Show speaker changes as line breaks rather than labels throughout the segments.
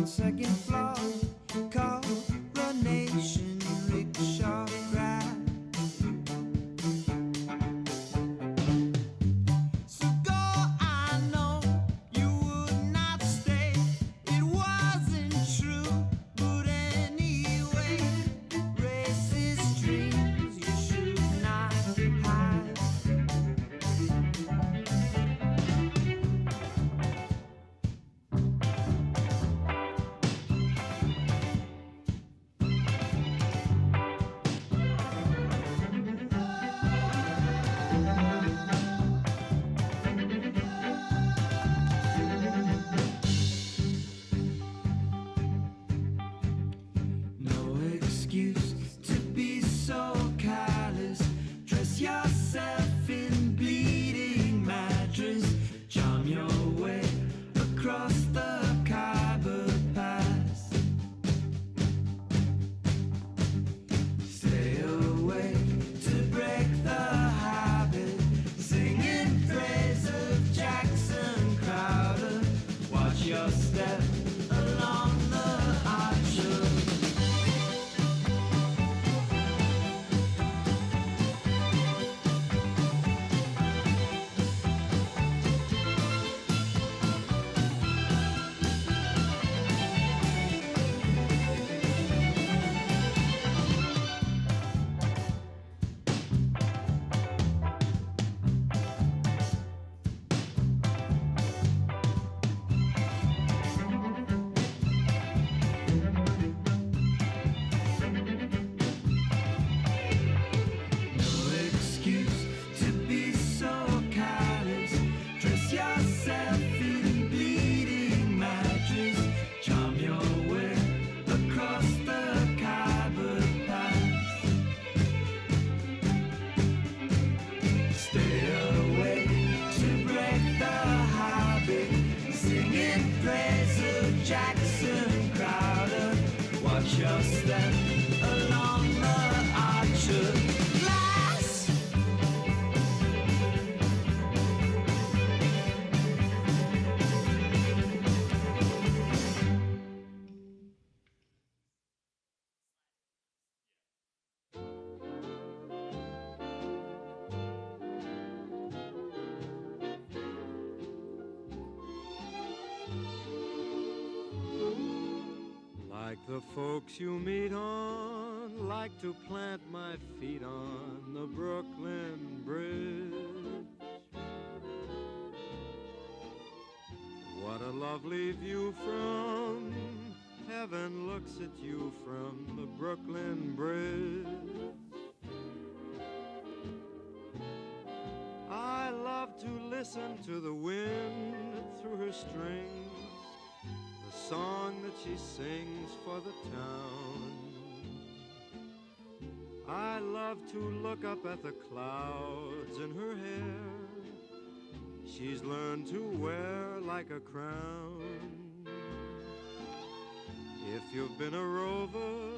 on second floor. Call the nation rickshaw ride. So go, I know you would not stay. It wasn't true, but anyway, racist dreams you should not hide. No excuse to be so callous. Dress yourself in bleeding mattress. Charm your way across the Khyber Pass. Stay awake to break the habit. Singing praise of Jackson Crowder. Watch your step along the archer. No excuse to be so callous. Dress yourself in bleeding mattress. Charm your way across the Khyber Pass. Stay awake to break the habit. Singing praise of Jackson Crowder. Watch your step along the archer. Glass.
Like the folks you meet on, like to plant my feet on the Brooklyn Bridge. What a lovely view from heaven looks at you from the Brooklyn Bridge. I love to listen to the wind through her strings, the song that she sings for the town. I love to look up at the clouds in her hair. She's learned to wear like a crown. If you've been a rover,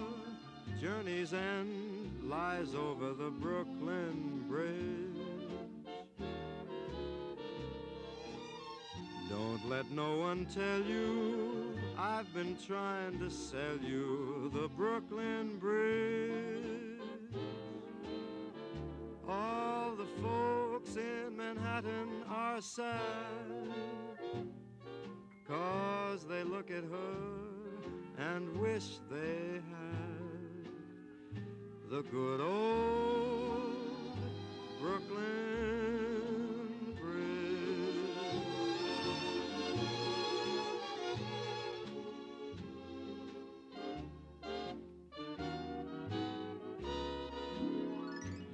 Journey's End lies over the Brooklyn Bridge. Don't let no one tell you I've been trying to sell you the Brooklyn Bridge. All the folks in Manhattan are sad, 'cause they look at her and wish they had the good old Brooklyn Bridge.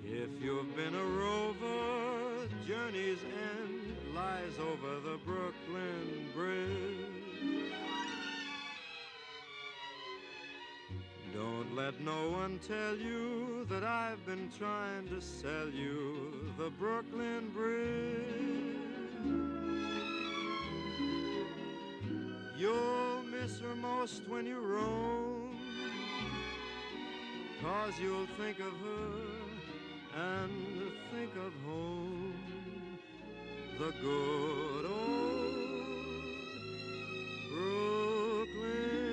If you've been a rover, Journey's End lies over the Brooklyn Bridge. Don't let no one tell you that I've been trying to sell you the Brooklyn Bridge. You'll miss her most when you roam, 'cause you'll think of her and think of home, the good old Brooklyn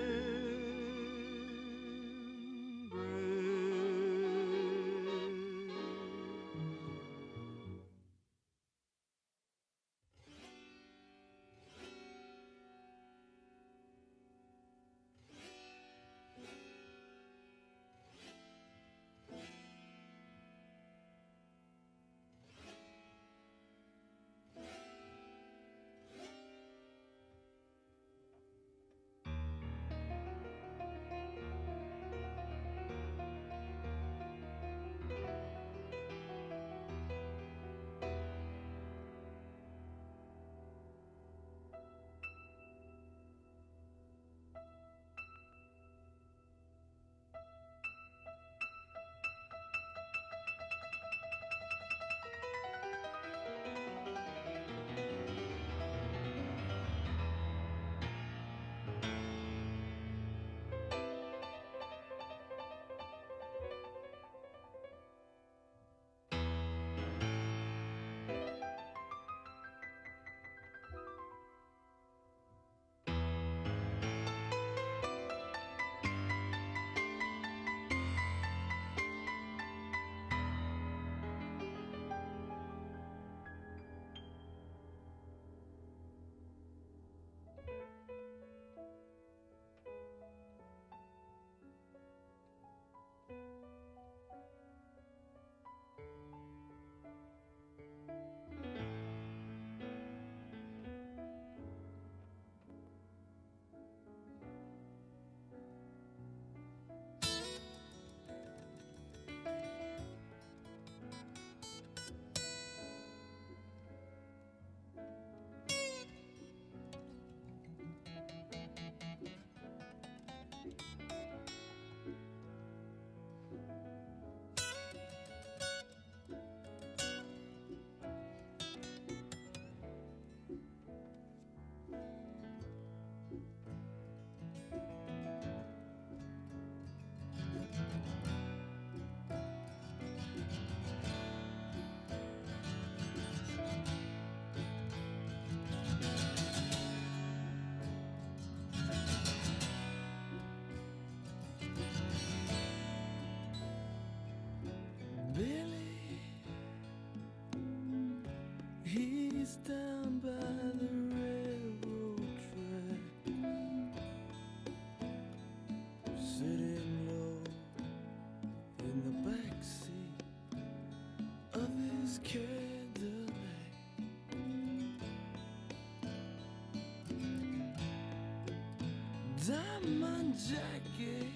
Diamond jacket,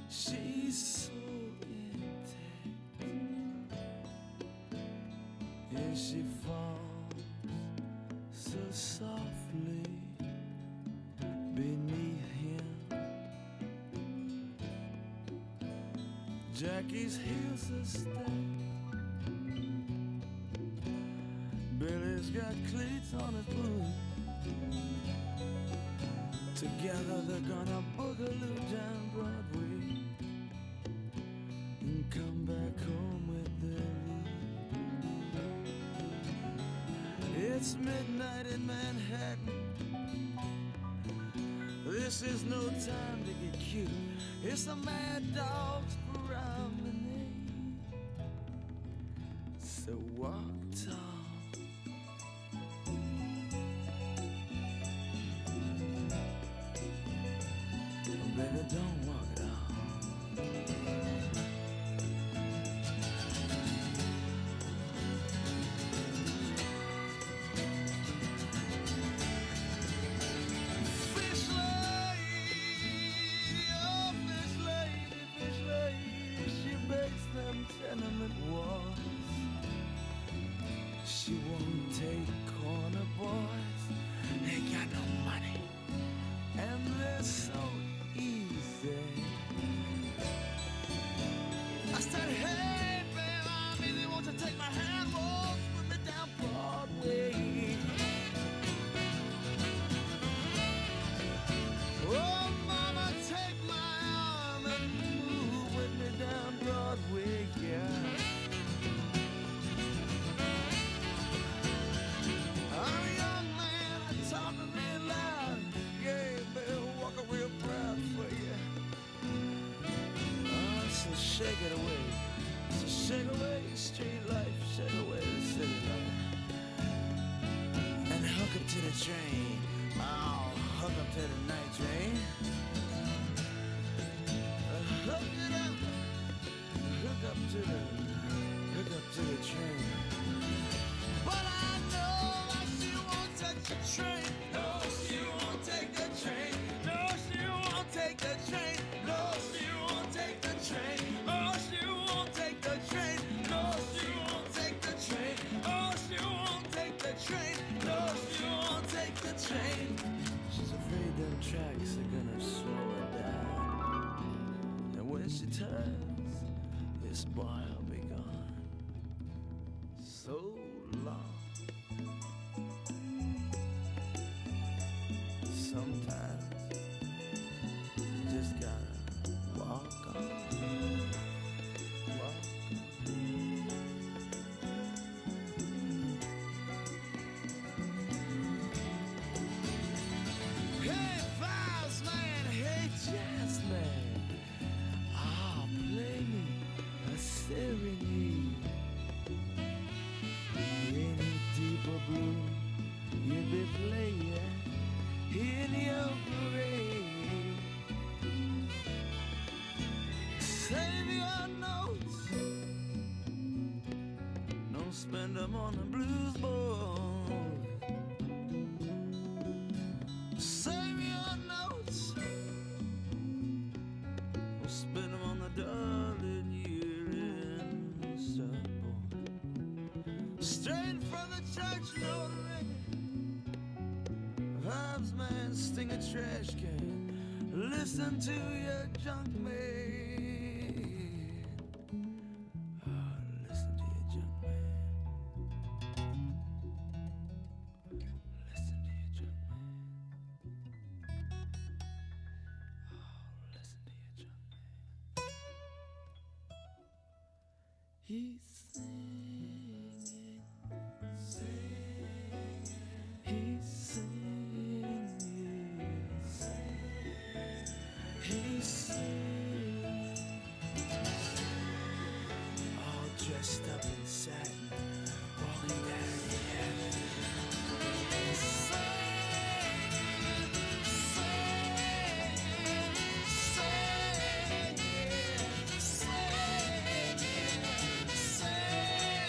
she's so intact, and she falls so softly beneath him. Jackie's heels are stacked, Billy's got cleats on his boots. Together they're gonna boogaloo down Broadway and come back home with their loot. It's midnight in Manhattan. This is no time to get cute. It's a mad dog's promenade. So walk tall. Baby, don't walk it off. Fish lady, oh fish lady, she bakes them tenement walls. She won't take corner boys, they got no money, and they're so easy. I said, hey, babe, I'm easy. Won't you take my hand, walk with me down Broadway? Oh, mama, take my arm and move with me down Broadway, yeah. I'm a young man, I talk real loud. Yeah, baby, walking real proud for you. So shake it away. So shake away street life, shake away the city life, and hook up to the train. Oh, hook up to the night train. Hook it up. Hook up to the train. But I know that she won't touch the train. No, she won't take the train. No, she won't take the train. No, she won't take the train. Oh, she won't take the train. No, she won't take the train. Oh, she won't take the train. No, she won't take the train. She's afraid them tracks are gonna slow her down. And when she turns, this boy will be gone. So long. Sometimes you just gotta walk on. Walk on. Hey, Files man, hey, Jazz man, ah, play me a serenade. Any deeper blue you'd be playing in your parade. Save your notes, don't spend them on the blues board. Save your notes, don't spend them on the darling year-end supper. Straight from the church notary, vibes man, sting a trash can. Listen to your junk man. Oh, listen to your junk man. Listen to your junk man. Oh, listen to your junk man. He's singing, singing. He's singing, he's singing. All dressed up in satin, walking down the avenue. Singing, singing, singing, singing.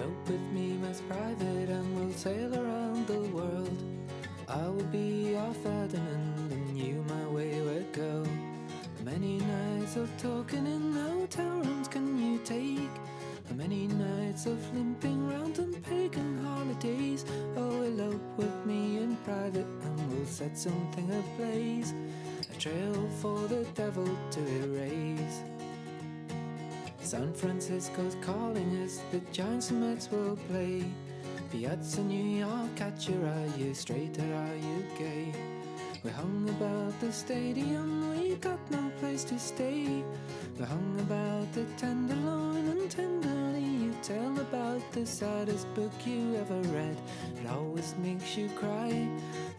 Elope with me, most private, and we'll sail around the world. I will be your Ferdinand, and you my wayward girl. How many nights of talking in hotel rooms can you take? How many nights of limping round on pagan holidays? Oh, elope with me in private, and we'll set something ablaze, a trail for the devil to erase. San Francisco's calling us, the Giants and Mets will play. Piazza New York, catcher, are you straight or are you gay? We hung about the stadium, we got no place to stay. We hung about the Tenderloin, and tenderly you tell about the saddest book you ever read. It always makes you cry,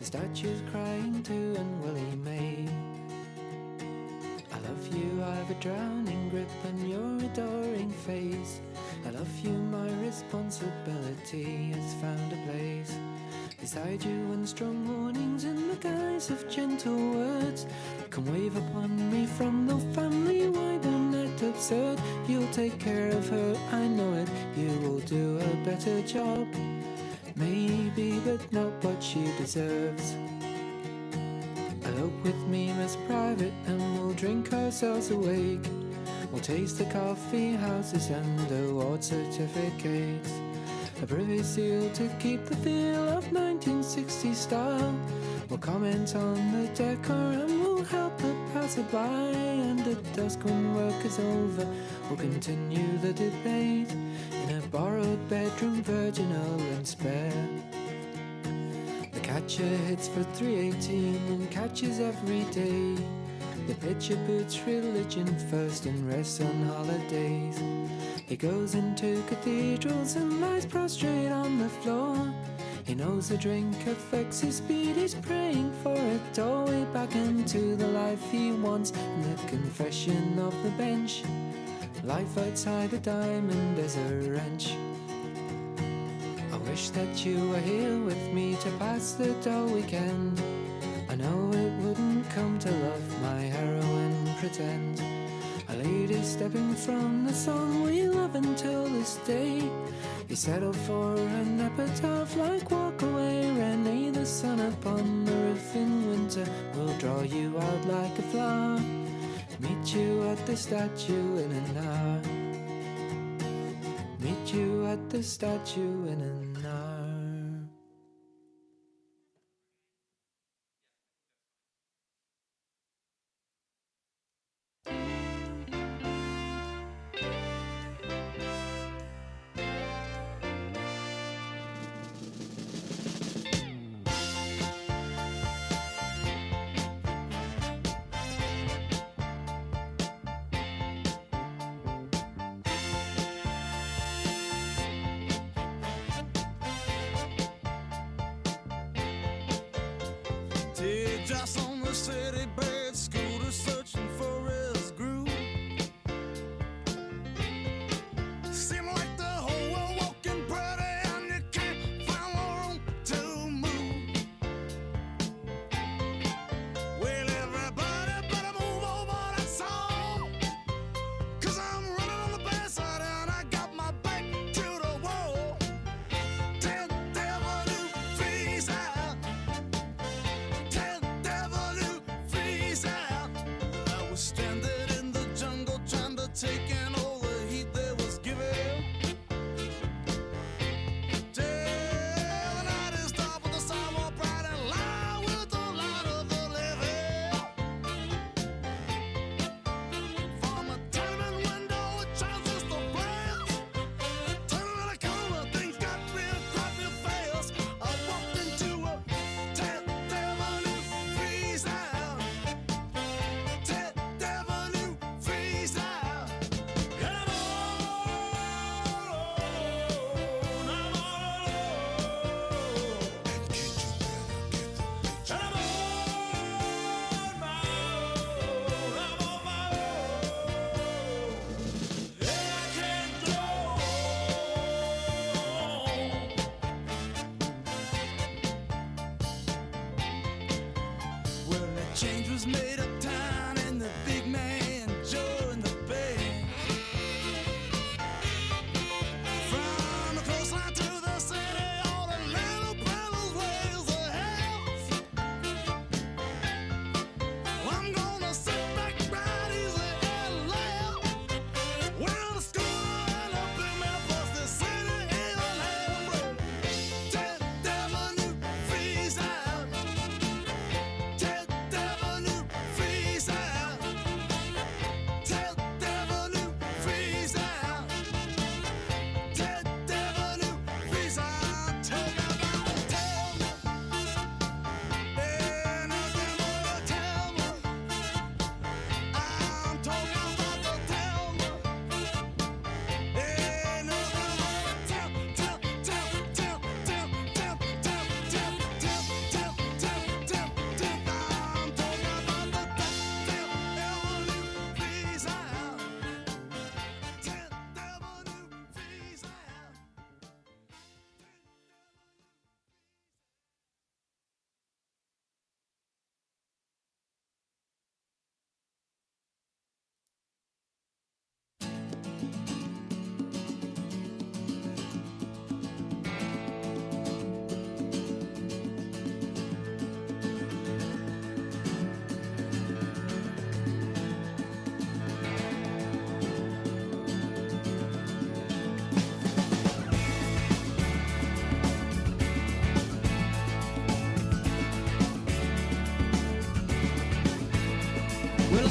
the statue's crying too, and Willie May. I love you, I've a drowning grip on your adoring face. I love you, my responsibility has found a place beside you, and strong warnings in the guise of gentle words come wave upon me from the family wider net absurd. You'll take care of her, I know it, you will do a better job, maybe, but not what she deserves. Elope with me, most private, and we'll drink ourselves awake. We'll taste the coffee houses and award certificates, a privy seal to keep the feel of 1960s style. We'll comment on the decor and we'll help the passerby, and at dusk when work is over, we'll continue the debate in a borrowed bedroom, virginal and spare. The catcher hits for 318 and catches every day. The pitcher boots religion first and rests on holidays. He goes into cathedrals and lies prostrate on the floor. He knows a drink affects his speed, he's praying for a doorway back into the life he wants. And the confession of the bench, life outside the diamond as a wrench. I wish that you were here with me to pass the dull weekend. I know it wouldn't come to love my heroine pretend. A lady stepping from the song we love until this day. You settle for an epitaph like Walk Away, Renee. The sun upon the roof in winter will draw you out like a flower. Meet you at the statue in an hour. Meet you at the statue in an hour.
Teardrops on the city bed, scooter searching for his groove. Seem like the whole world walking pretty and you can't find no room to move. Well, everybody better move over that song, 'cause I'm running on the bad side and I got my back to the wall. Tell the devil to freeze out. Tell the devil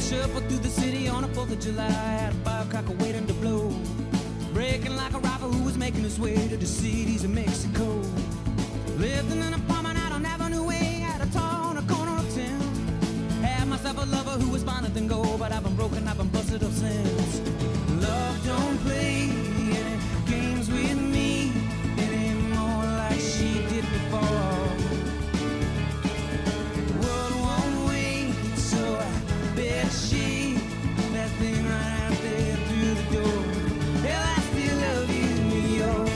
Shuffle through the city on a 4th of July, had a firecracker waiting to blow, breaking like a robber who was making his way to the cities of Mexico. Lived in an apartment out on Avenue A, at a tall on a corner of town. Had myself a lover who was finer than gold, but I've been broken, I've been busted up since. Love don't play any games with me anymore like she did before. The world won't wait, so I bet she that thing right out there through the door. Hell, I still love you, New York.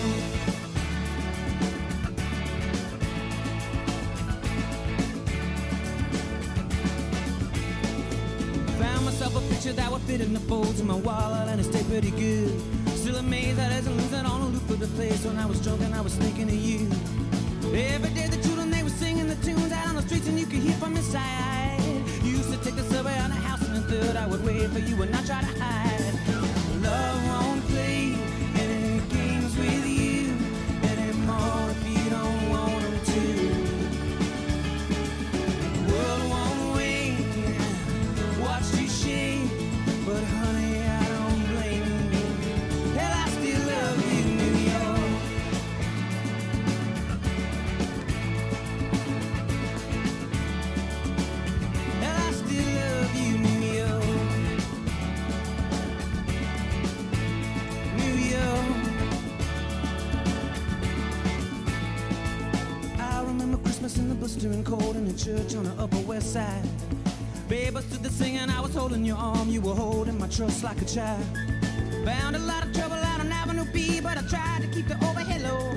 Found myself a picture that would fit in the folds of my wallet, and it stayed pretty good. Still amazed that I didn't lose it on a loop of the place. When I was drunk and I was thinking of you. Every day the children, they were singing the tunes out on the streets, and you could hear from inside. You used to take the subway on a house in the third. I would wait for you and not try to hide. Love won't play any games with you anymore if you don't want them to. The world won't wait, watch you shake, but honey, I don't blame you. Hell, I still love you, New York. Hell, I still love you, New York. New York. I remember Christmas in the blistering cold in a church on the Upper West Side. Babe, I stood there singing, I was holding your arm, you were holding my trust like a child. Found a lot of trouble out on Avenue B, but I tried to keep the overhead low.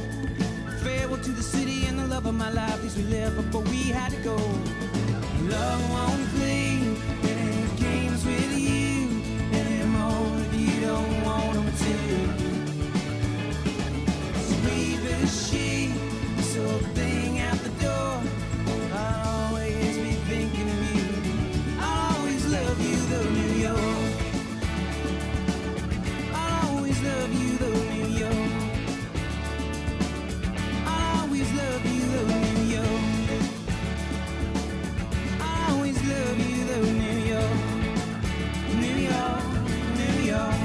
Farewell to the city and the love of my life, these we lived before we had to go. Love won't play any games with you anymore if you don't want them to. Sweet bittersweet, this old thing out the door. I'll always be thinking of you. I'll always love you, though, New York. I'll always love you, though, New York. I'll always love you, though, New York. I'll always love you, though, New York. New York, New York.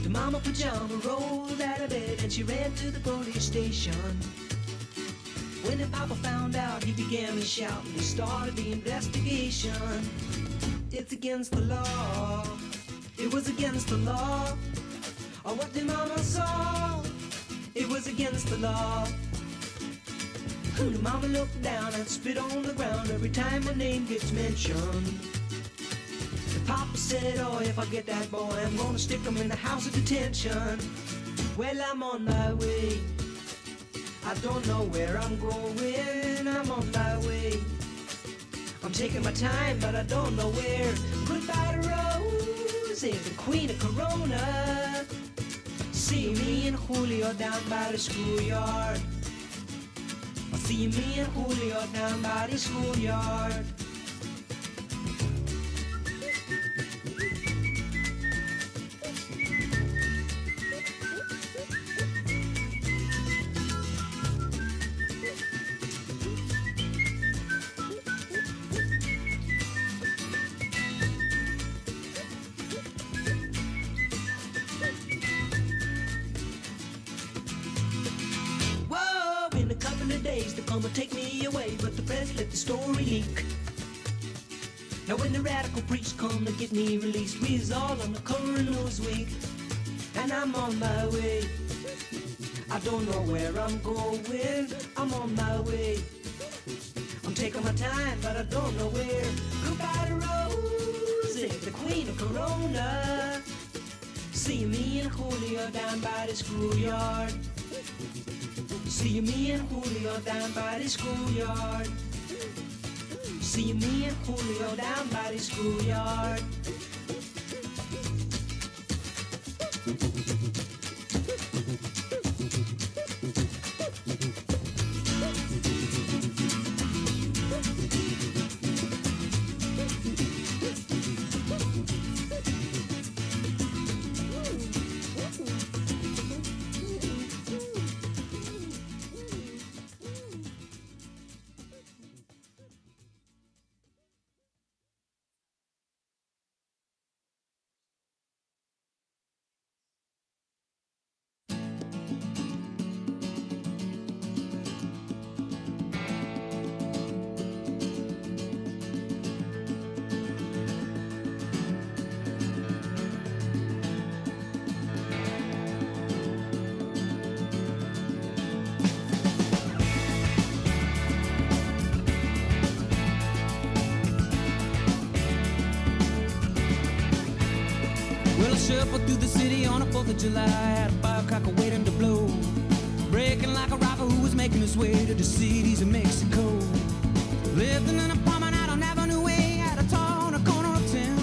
The mama pajama rolled out of bed and she ran to the police station. When the papa found out, he began to shout and he started the investigation. It's against the law. It was against the law. Or what the mama saw. It was against the law. The mama looked down and spit on the ground every time my name gets mentioned. The papa said, oh, if I get that boy, I'm gonna stick him in the house of detention. Well, I'm on my way. I don't know where I'm going. I'm on my way. I'm taking my time, but I don't know where. Goodbye to Rose, the queen of Corona. See me and Julio down by the schoolyard. See me and Julio down by the schoolyard. days to come and take me away, but the press let the story leak. Now when the radical preach come to get me released, we is all on the coroner's week, and I'm on my way. I don't know where I'm going, I'm on my way. I'm taking my time, but I don't know where. Goodbye to Rosie, the queen of Corona. See me and Julio down by the schoolyard. See me and Julio down by the schoolyard. See me and Julio down by the schoolyard.
Shuffled through the city on the 4th of July, had a firecracker waiting to blow, breaking like a robber who was making his way to the cities of Mexico. Lived in an apartment out on Avenue A, at a tall on a corner of town.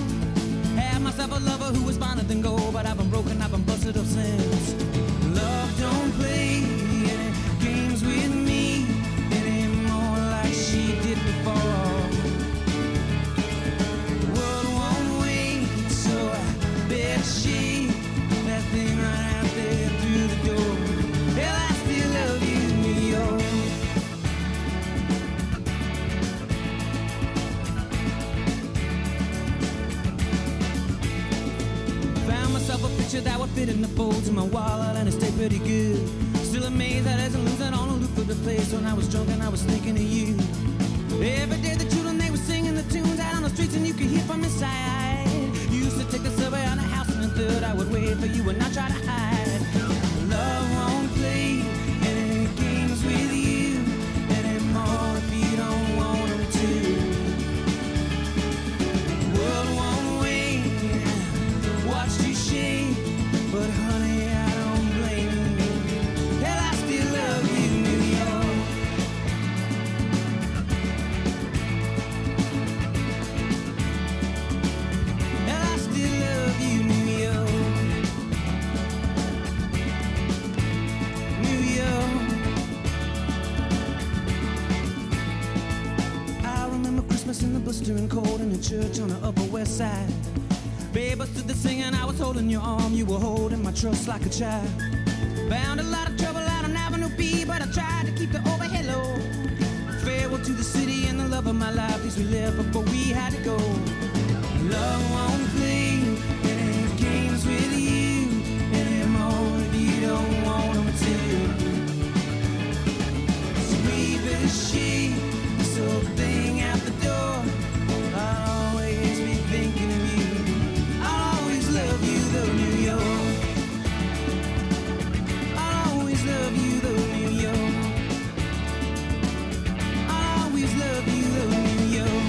Had myself a lover who was finer than gold, but I've been broken, I've been busted up since. Love don't play any games with me anymore like she did before. The world won't wait, so I bet she, that thing right out there through the door. Hell, I still love you, New York. Found myself a picture that would fit in the folds of my wallet, and it stayed pretty good. Still amazed that I isn't losing on a loop of the place. When I was drunk and I was thinking of you. Every day the children, they were singing the tunes out on the streets, and you could hear from inside. You used to take the subway on the house in the 3rd. I would wait for you and not try to hide. Love won't play any games with you anymore if you don't want them to. The world won't wait, watch you shake, but honey, I don't blame you. Hell, I still love you, New York. Hell, I still love you, New York. New York. I remember Christmas in the blistering cold in a church on the Upper West Side. Babe, I stood there singing, I was holding your arm, you were holding my trust like a child. Found a lot of trouble out on Avenue B, but I tried to keep the overhead low. Farewell to the city and the love of my life, these we lived before we had to go. Love won't play any games with you anymore if you don't want them to. Sweep as she, this old thing out the door. I'll always be thinking of you. I'll always love you though, New York. I'll always love you though, New York. I'll always love you though, New York.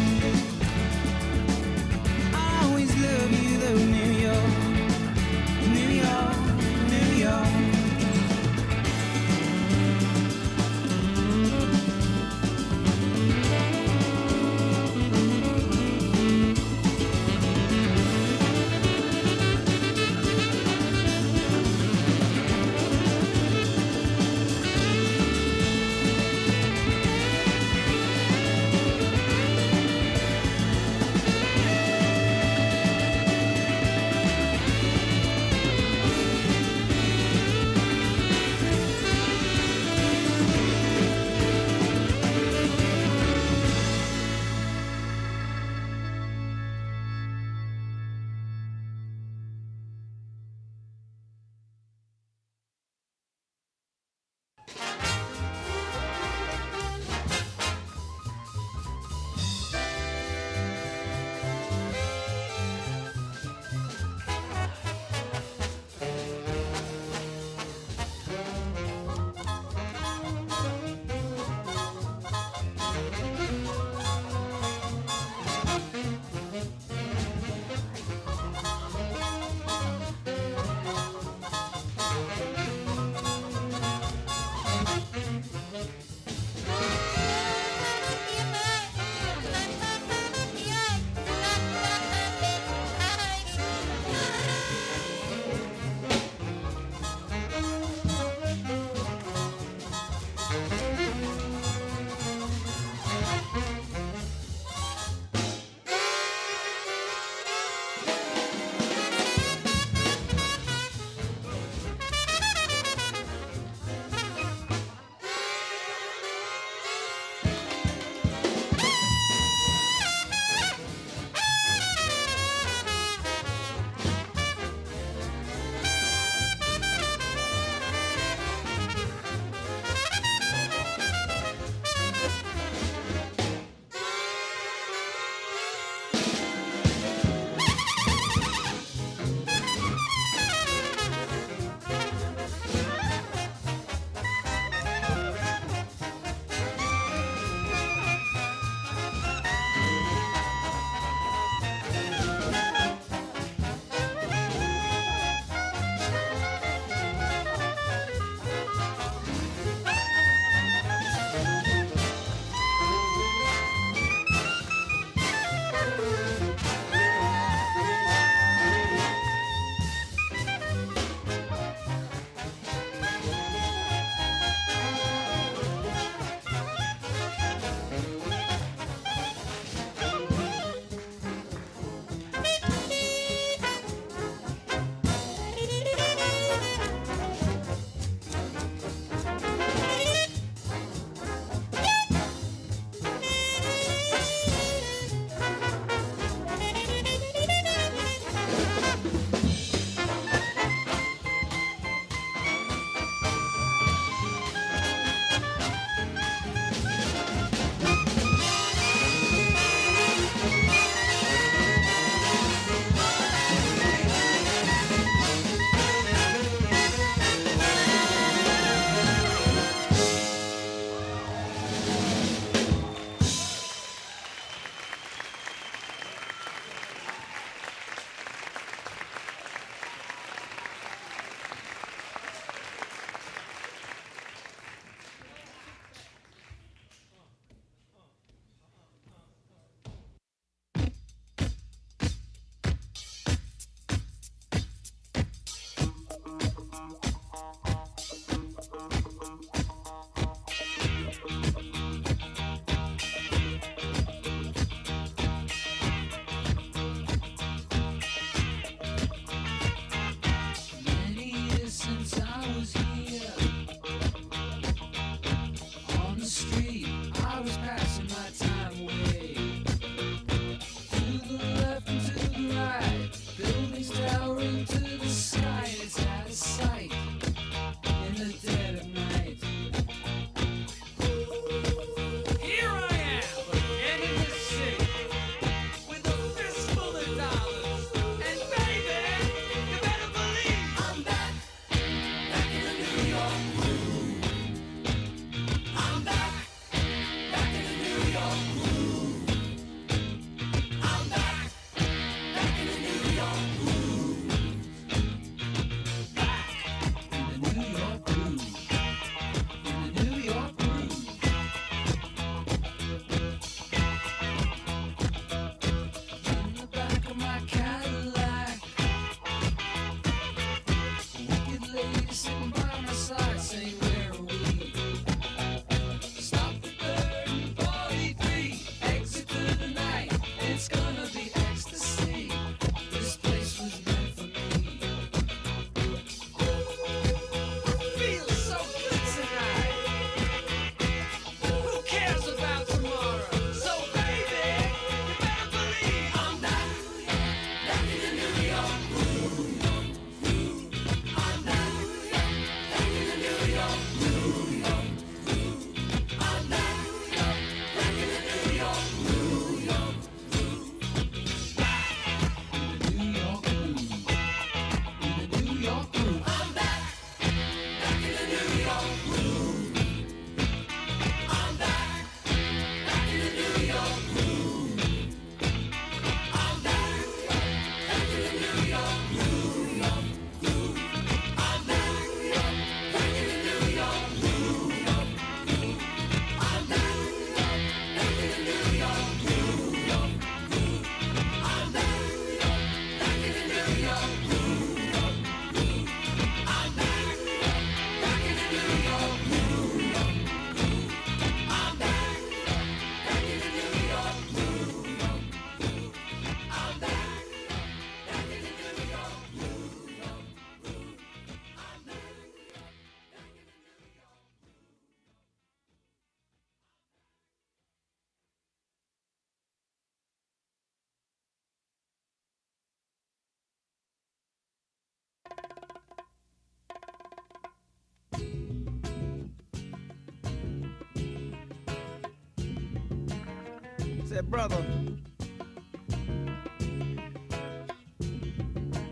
said, brother,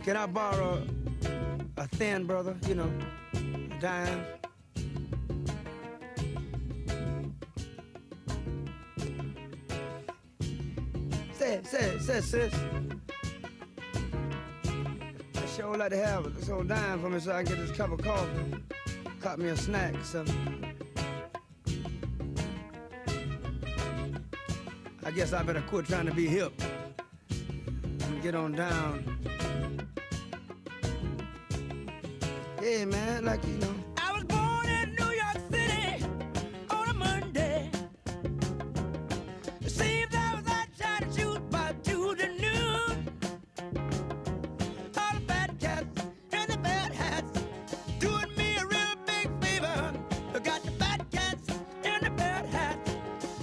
can I borrow a thin, brother, you know, a dime? Say, sis. I sure would like to have this old dime for me so I can get this cup of coffee. Caught me a snack or something. I guess I better quit trying to be hip and get on down. Yeah, man, like, you know.
I was born in New York City on a Monday. It seems I was out trying to shoot by Tuesday noon. All the bad cats and the bad hats doing me a real big favor. I got the bad cats and the bad hats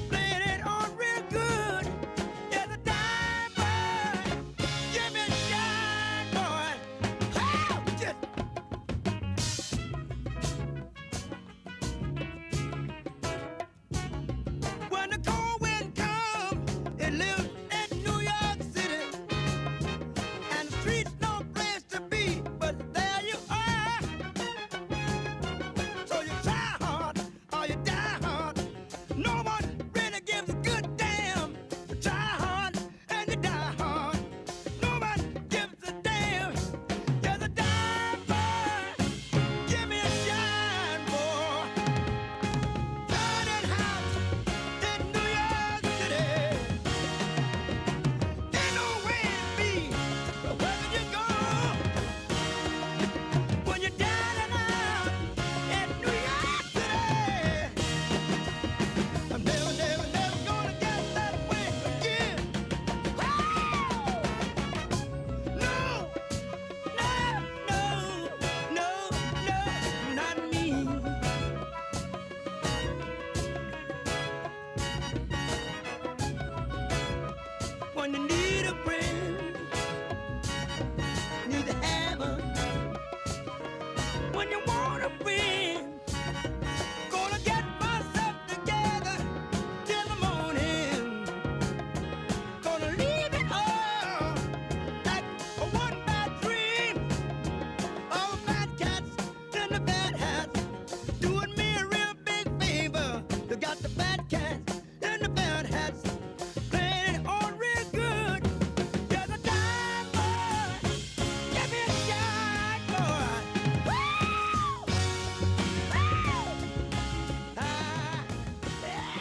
playing it on real good. Yeah, the dime boy, give me a shine, boy. Oh, just when the cold wind comes, it lives in New York City, and the streets no place to be, but there you are. So you try hard or you die hard. No one really gives a good damn. You try hard and you die hard. No one gives a damn. You're the dime boy. Give me a shine, boy. Burning hot in New York City. Ain't no way to be, but wherever you go, when you're down and out in New York City, I'm never gonna get that way again. Oh! No, not me. When you need a friend, need to have one. When you want a friend, gonna get myself together till the morning. Gonna leave it all like a one bad dream. All the bad cats and the bad hats doing me a real big favor. They got the bad cats and the bad hats playing it on real good. You're the dime boy. Give me a shine, boy. Woo! Woo! Ah, yeah.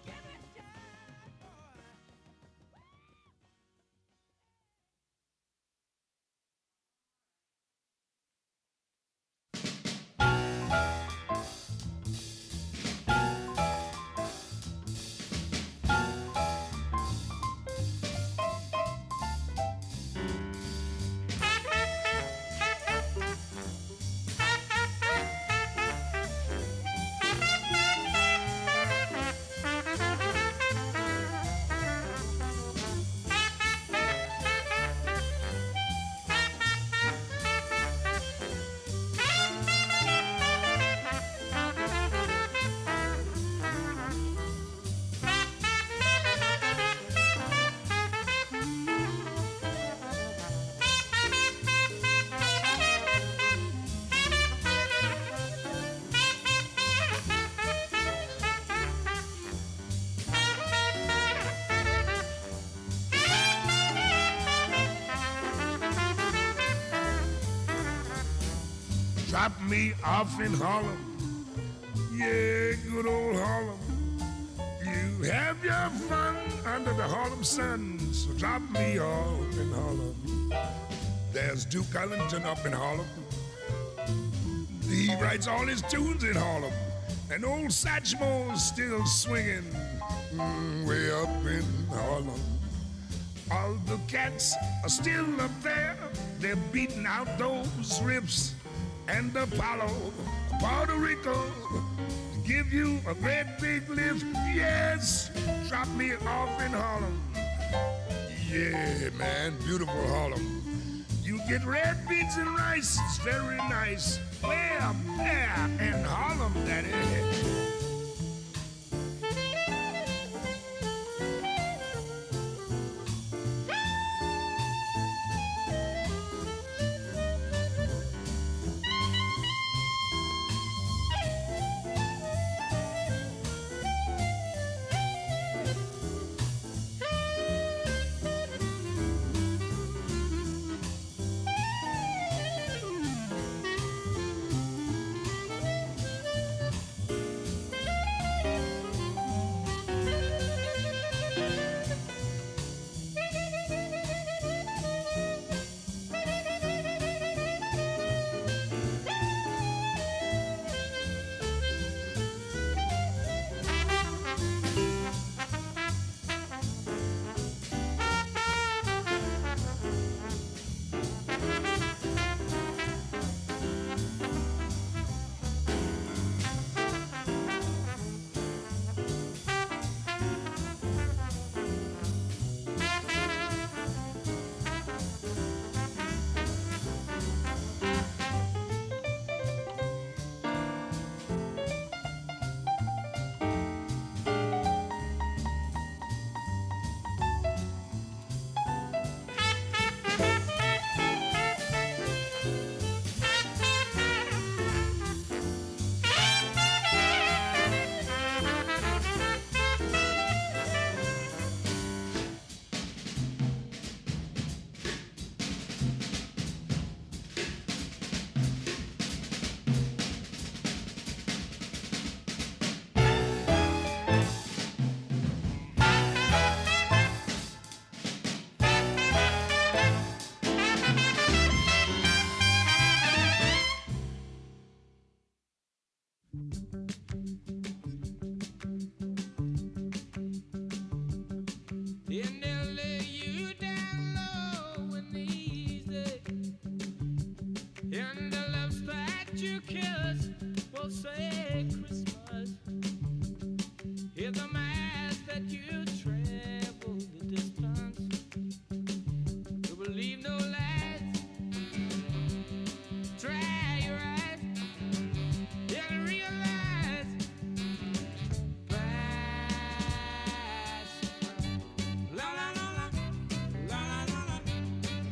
Give me a shine, boy.
Drop me off in Harlem, yeah, good old Harlem. You have your fun under the Harlem sun, so drop me off in Harlem. There's Duke Ellington up in Harlem. He writes all his tunes in Harlem, and old Satchmo's still swinging way up in Harlem. All the cats are still up there, they're beating out those riffs. And Apollo, Puerto Rico, to give you a great big lift. Yes, drop me off in Harlem. Yeah, man, beautiful Harlem. You get red beans and rice, it's very nice. Where? There in Harlem, daddy.
will say Christmas. Hear the mass that you travel the distance. You believe no lies. Dry your eyes and realize price. La la la la, la la la la,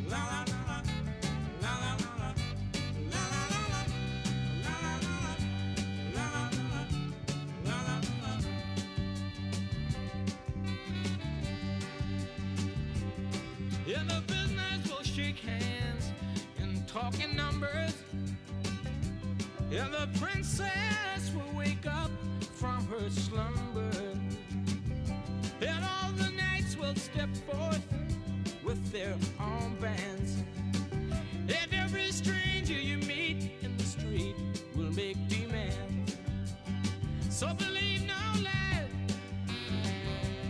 la la la la, la la la la, la la la la, la la la la, la la la. In the business we'll shake hands and talk in numbers. And the princess will wake up from her slumber. And all the knights will step forth with their armbands. And every stranger you meet in the street will make demands. So believe no lies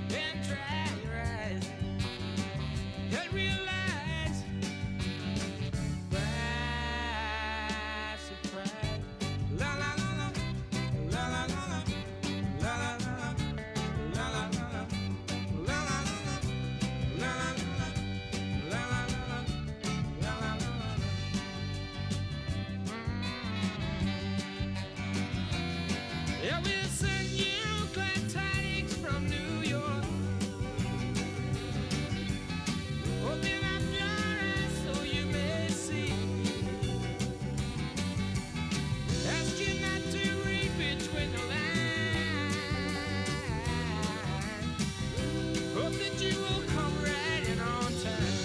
and dry your eyes and realize by surprise. La la la la, la la la la, la la la la, la la la la, la la la la, la la la la, la la la la, la la la. Yeah, we'll send you glad tidings from New York. Open up your eyes so you may see. Ask you not to read between the lines. Hope that you will come right in on time.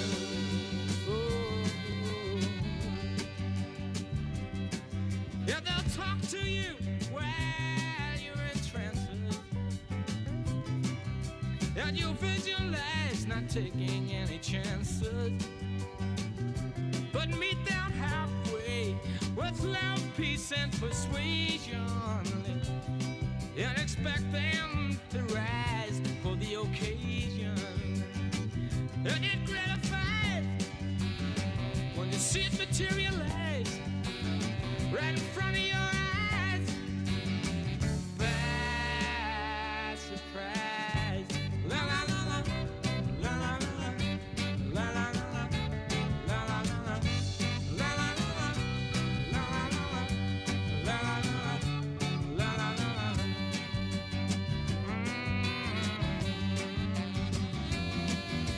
Yeah, they'll talk to you while you're in transit. And you'll visualize not taking any chances, but meet them halfway with love, peace, and persuasion, and expect them to rise for the occasion. And it gratifies when you see it materialize right in front of your eyes by surprise. La la la la, la la la la, la la la la, la la la la, la la la la, la la la la, la la la la, la la la.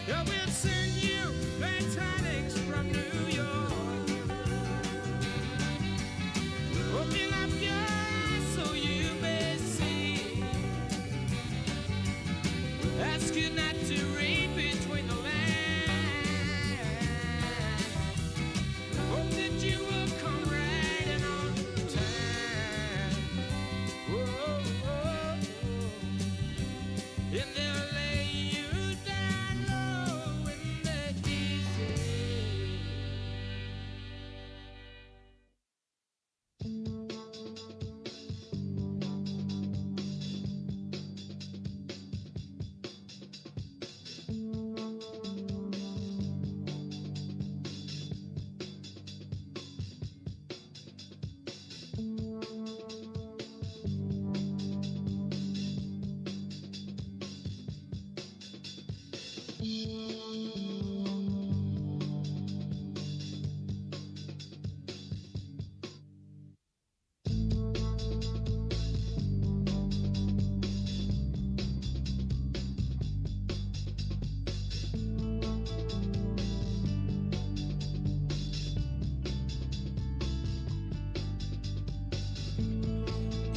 Yeah, we'll send you glad tidings from New York. Open up your eyes so you may see. Ask you not to read between the lines. Hope that you will come right in on time. Whoa, whoa, whoa. And they'll lay you down low in the easy.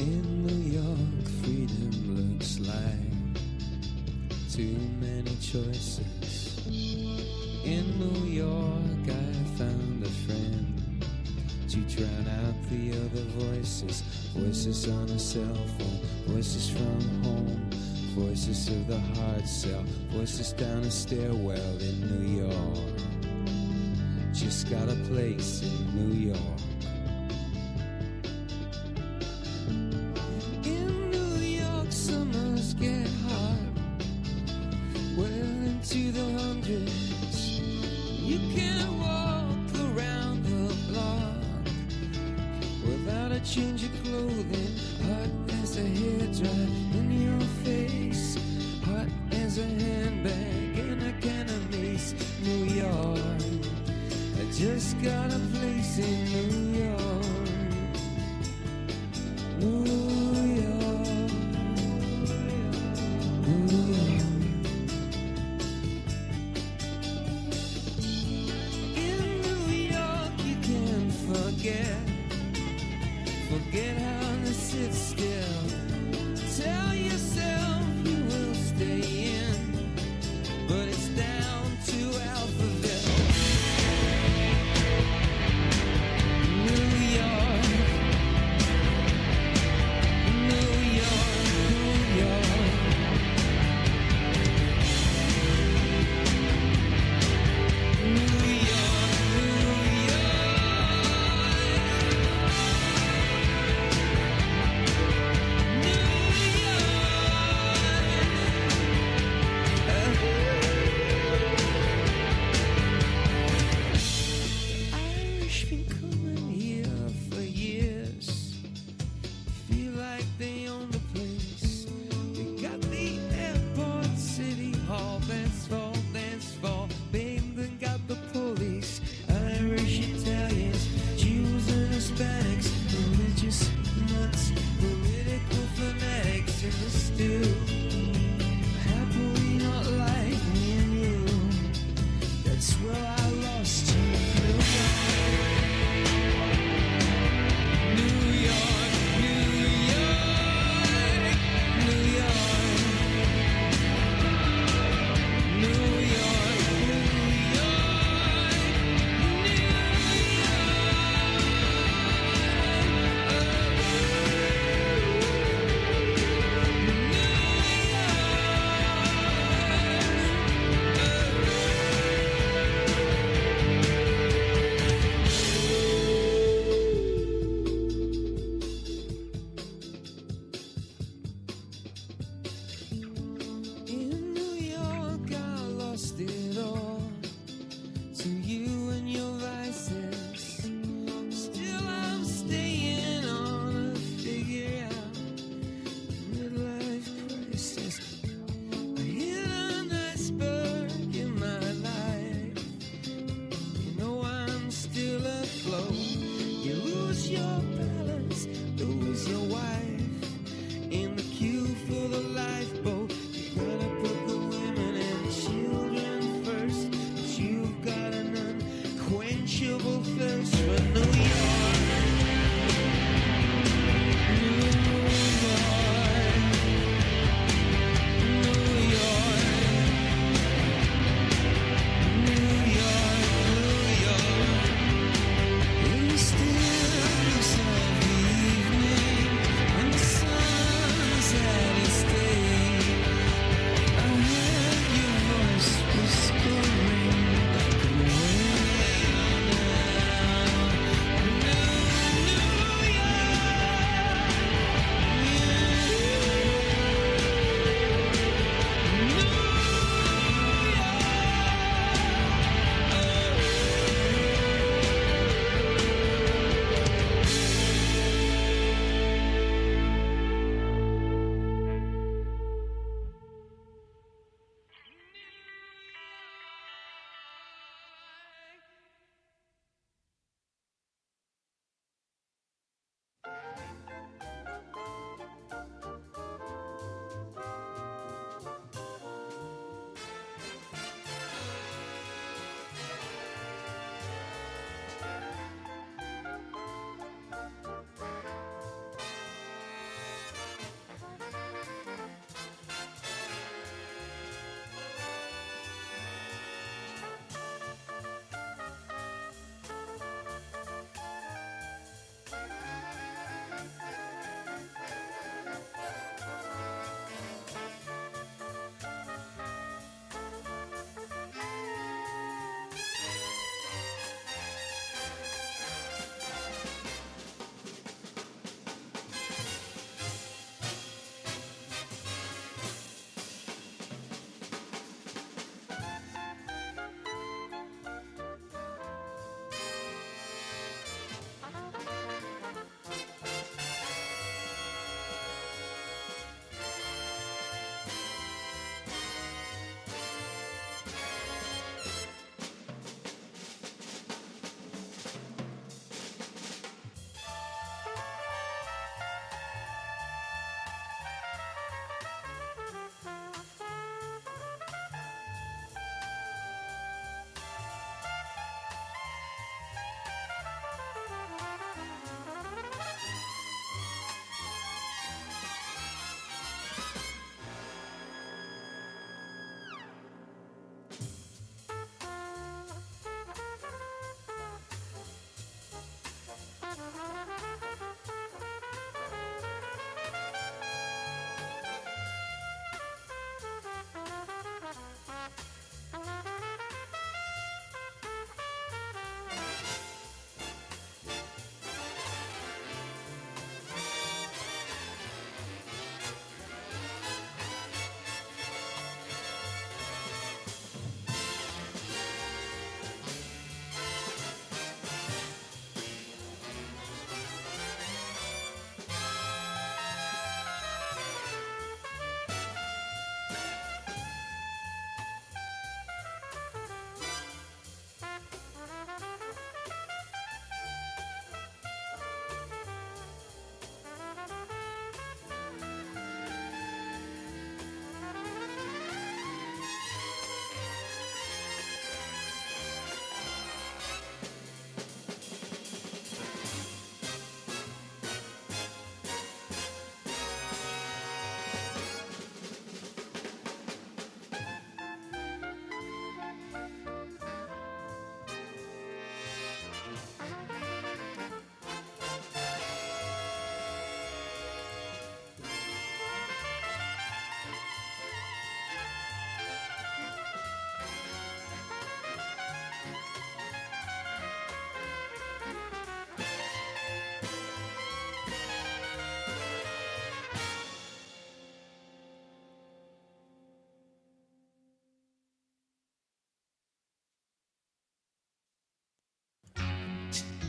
In New York, freedom looks like too many choices. In New York, I found a friend to drown out the other voices. Voices on a cell phone, voices from home, voices of the hard cell, voices down a stairwell in New York. Just got a place in New York. Summers get hot, well into the hundreds. You can't walk around the block without a change of clothing. just got a place in New York. New York. New York. In New York you can't forget how to sit still. Tell yourself you will stay in, but it's down to Alphaville.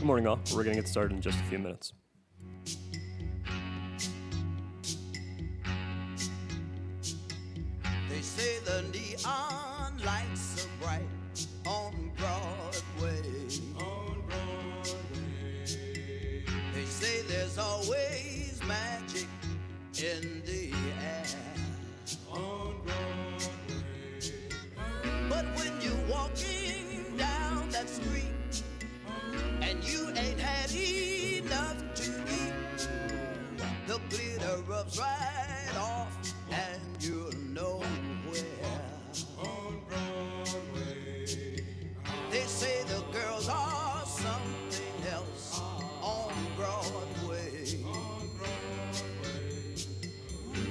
Good morning, all. We're going to get started in just a few minutes.
They say the neon lights are bright on Broadway. On Broadway. They say there's always magic in the air. On Broadway. But when you're walking down that street and you ain't had enough to eat, the glitter rubs right off and you're nowhere. On Broadway. They say the girls are something else on Broadway. On Broadway.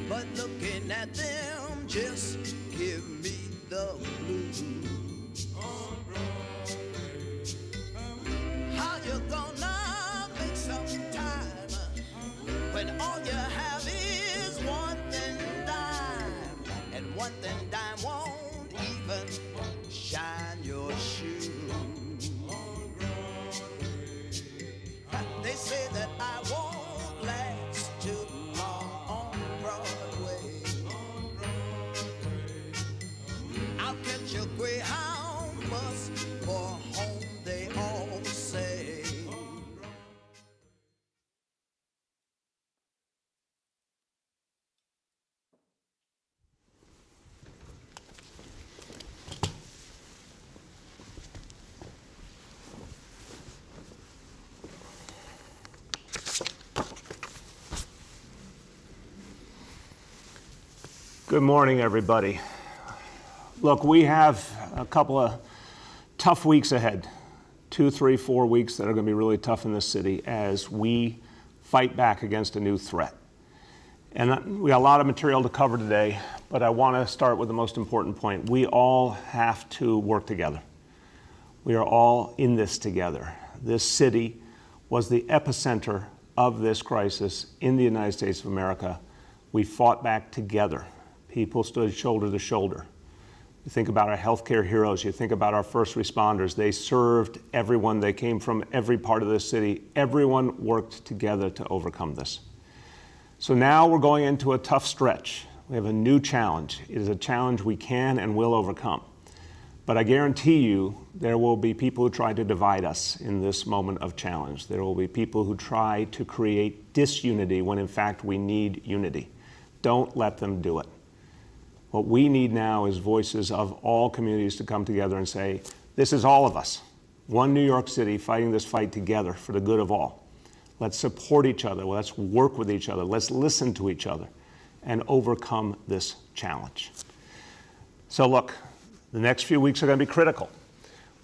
But looking at them just give me the blues. On Broadway. How you gonna make some time when all you have is one thin dime, and one thin dime won't even shine your shoes? They say that I won't last too long on Broadway. I'll catch a Greyhound bus for home, they all say.
Good morning, everybody. Look, we have a couple of tough weeks ahead, 2, 3, 4 weeks that are going to be really tough in this city as we fight back against a new threat. And we got a lot of material to cover today, but I want to start with the most important point. We all have to work together. We are all in this together. This city was the epicenter of this crisis in the United States of America. We fought back together. People stood shoulder to shoulder. You think about our healthcare heroes, you think about our first responders. They served everyone. They came from every part of the city. Everyone worked together to overcome this. So now we're going into a tough stretch. We have a new challenge. It is a challenge we can and will overcome. But I guarantee you there will be people who try to divide us in this moment of challenge. There will be people who try to create disunity when in fact we need unity. Don't let them do it. What we need now is voices of all communities to come together and say, this is all of us. One New York City fighting this fight together for the good of all. Let's support each other. Let's work with each other. Let's listen to each other and overcome this challenge. So look, the next few weeks are going to be critical.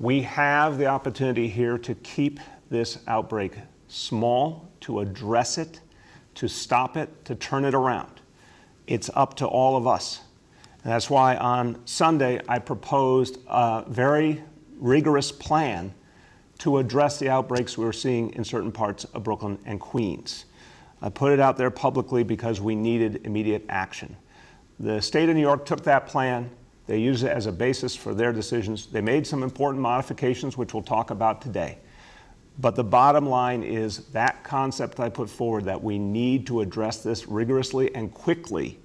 We have the opportunity here to keep this outbreak small, to address it, to stop it, to turn it around. It's up to all of us. And that's why on Sunday I proposed a very rigorous plan to address the outbreaks we were seeing in certain parts of Brooklyn and Queens. I put it out there publicly because we needed immediate action. The state of New York took that plan. They used it as a basis for their decisions. They made some important modifications, which we'll talk about today. But the bottom line is that concept I put forward, that we need to address this rigorously and quickly.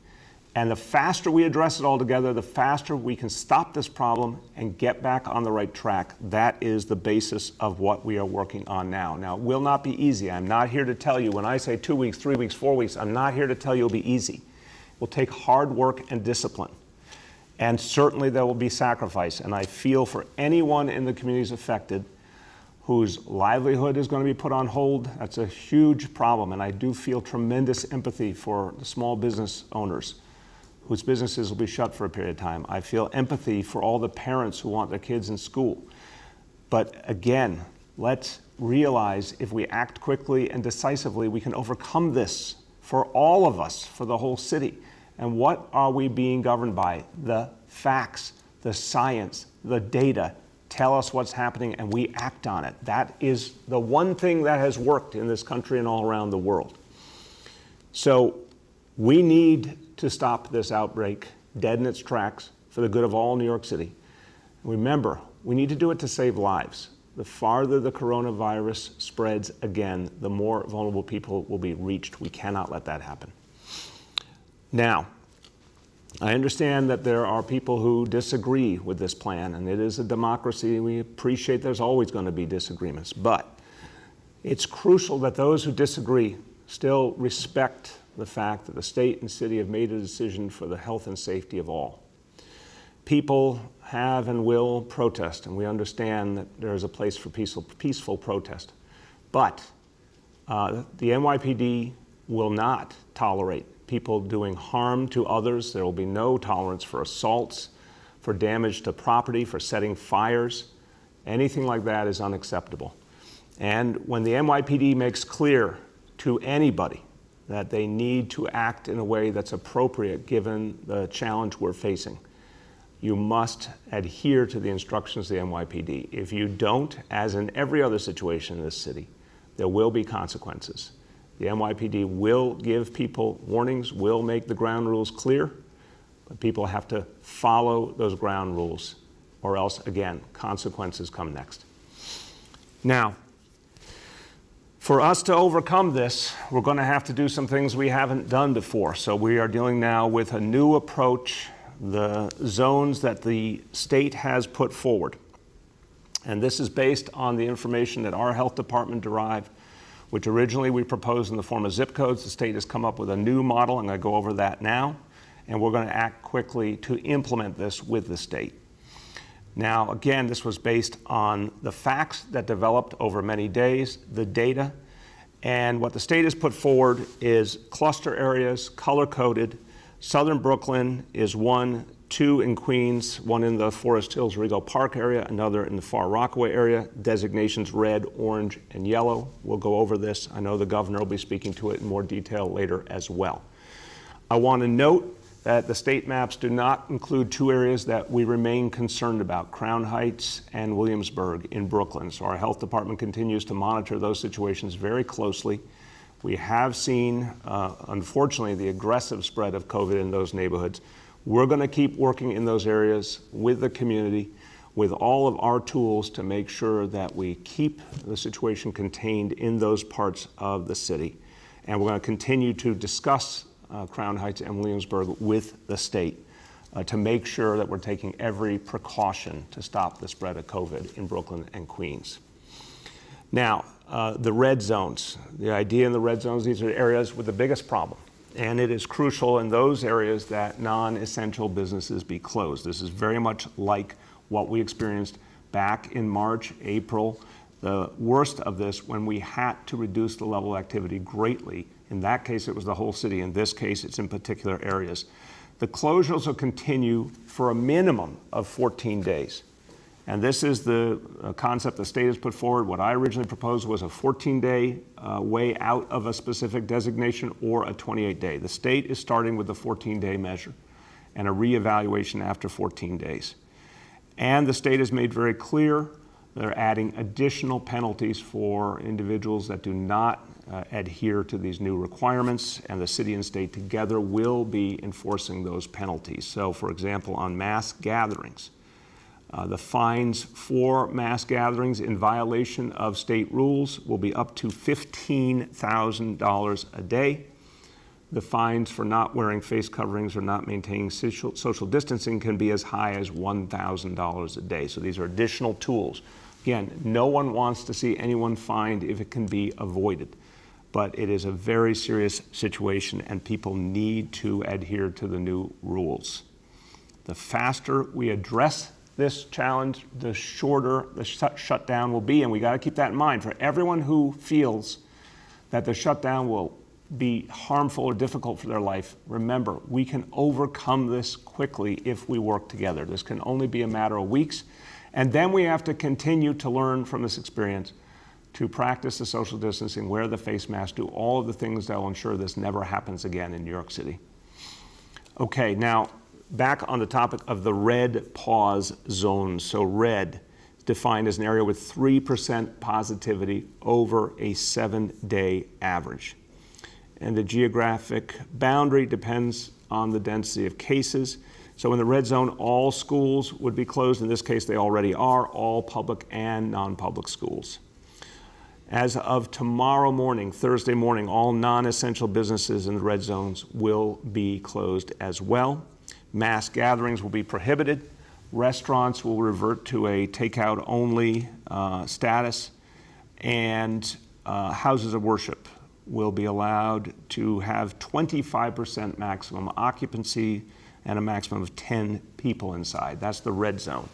And the faster we address it all together, the faster we can stop this problem and get back on the right track. That is the basis of what we are working on now. Now, it will not be easy. I'm not here to tell you, when I say 2 weeks, 3 weeks, 4 weeks, I'm not here to tell you it'll be easy. It will take hard work and discipline. And certainly there will be sacrifice. And I feel for anyone in the communities affected whose livelihood is going to be put on hold, that's a huge problem. And I do feel tremendous empathy for the small business owners whose businesses will be shut for a period of time. I feel empathy for all the parents who want their kids in school. But again, let's realize if we act quickly and decisively, we can overcome this for all of us, for the whole city. And what are we being governed by? The facts, the science, the data tell us what's happening and we act on it. That is the one thing that has worked in this country and all around the world. So we need to stop this outbreak dead in its tracks for the good of all New York City. Remember, we need to do it to save lives. the farther the coronavirus spreads again, the more vulnerable people will be reached. We cannot let that happen. Now, I understand that there are people who disagree with this plan, and it is a democracy. We appreciate there's always going to be disagreements, but it's crucial that those who disagree still respect the fact that the state and city have made a decision for the health and safety of all. People have and will protest, and we understand that there is a place for peaceful protest. But the NYPD will not tolerate people doing harm to others. There will be no tolerance for assaults, for damage to property, for setting fires. Anything like that is unacceptable. And when the NYPD makes clear to anybody that they need to act in a way that's appropriate given the challenge we're facing, you must adhere to the instructions of the NYPD. If you don't, as in every other situation in this city, there will be consequences. The NYPD will give people warnings, will make the ground rules clear, but people have to follow those ground rules, or else, again, consequences come next. Now, for us to overcome this, we're going to have to do some things we haven't done before. So we are dealing now with a new approach, the zones that the state has put forward. And this is based on the information that our health department derived, which originally we proposed in the form of zip codes. The state has come up with a new model. I'm going to go over that now. And we're going to act quickly to implement this with the state. Now, again, this was based on the facts that developed over many days, the data, and what the state has put forward is cluster areas, color-coded. Southern Brooklyn is 1, 2 in Queens, 1 in the Forest Hills Rego Park area, another in the Far Rockaway area, designations red, orange, and yellow. We'll go over this. I know the governor will be speaking to it in more detail later as well. I want to note that the state maps do not include 2 areas that we remain concerned about, Crown Heights and Williamsburg in Brooklyn. So our health department continues to monitor those situations very closely. We have seen, unfortunately, the aggressive spread of COVID in those neighborhoods. We're going to keep working in those areas with the community, with all of our tools to make sure that we keep the situation contained in those parts of the city. And we're going to continue to discuss Crown Heights and Williamsburg with the state to make sure that we're taking every precaution to stop the spread of COVID in Brooklyn and Queens. Now, the red zones. The idea in the red zones, these are areas with the biggest problem. And it is crucial in those areas that non-essential businesses be closed. This is very much like what we experienced back in March, April, the worst of this when we had to reduce the level of activity greatly. In that case, it was the whole city. In this case, it's in particular areas. The closures will continue for a minimum of 14 days. And this is the concept the state has put forward. What I originally proposed was a 14-day way out of a specific designation or a 28-day. The state is starting with the 14-day measure and a reevaluation after 14 days. And the state has made very clear they're adding additional penalties for individuals that do not adhere to these new requirements, and the city and state together will be enforcing those penalties. So, for example, on mass gatherings, the fines for mass gatherings in violation of state rules will be up to $15,000 a day. The fines for not wearing face coverings or not maintaining social distancing can be as high as $1,000 a day. So these are additional tools. Again, no one wants to see anyone fined if it can be avoided. But it is a very serious situation, and people need to adhere to the new rules. The faster we address this challenge, the shorter the shutdown will be, and we got to keep that in mind. For everyone who feels that the shutdown will be harmful or difficult for their life, remember, we can overcome this quickly if we work together. This can only be a matter of weeks, and then we have to continue to learn from this experience to practice the social distancing, wear the face mask, do all of the things that will ensure this never happens again in New York City. Okay, now, back on the topic of the red pause zones. So red is defined as an area with 3% positivity over a 7-day average. And the geographic boundary depends on the density of cases. So in the red zone, all schools would be closed. In this case, they already are, all public and non-public schools. As of tomorrow morning, Thursday morning, all non-essential businesses in the red zones will be closed as well. Mass gatherings will be prohibited. Restaurants will revert to a takeout only status, and houses of worship will be allowed to have 25% maximum occupancy and a maximum of 10 people inside. That's the red zone.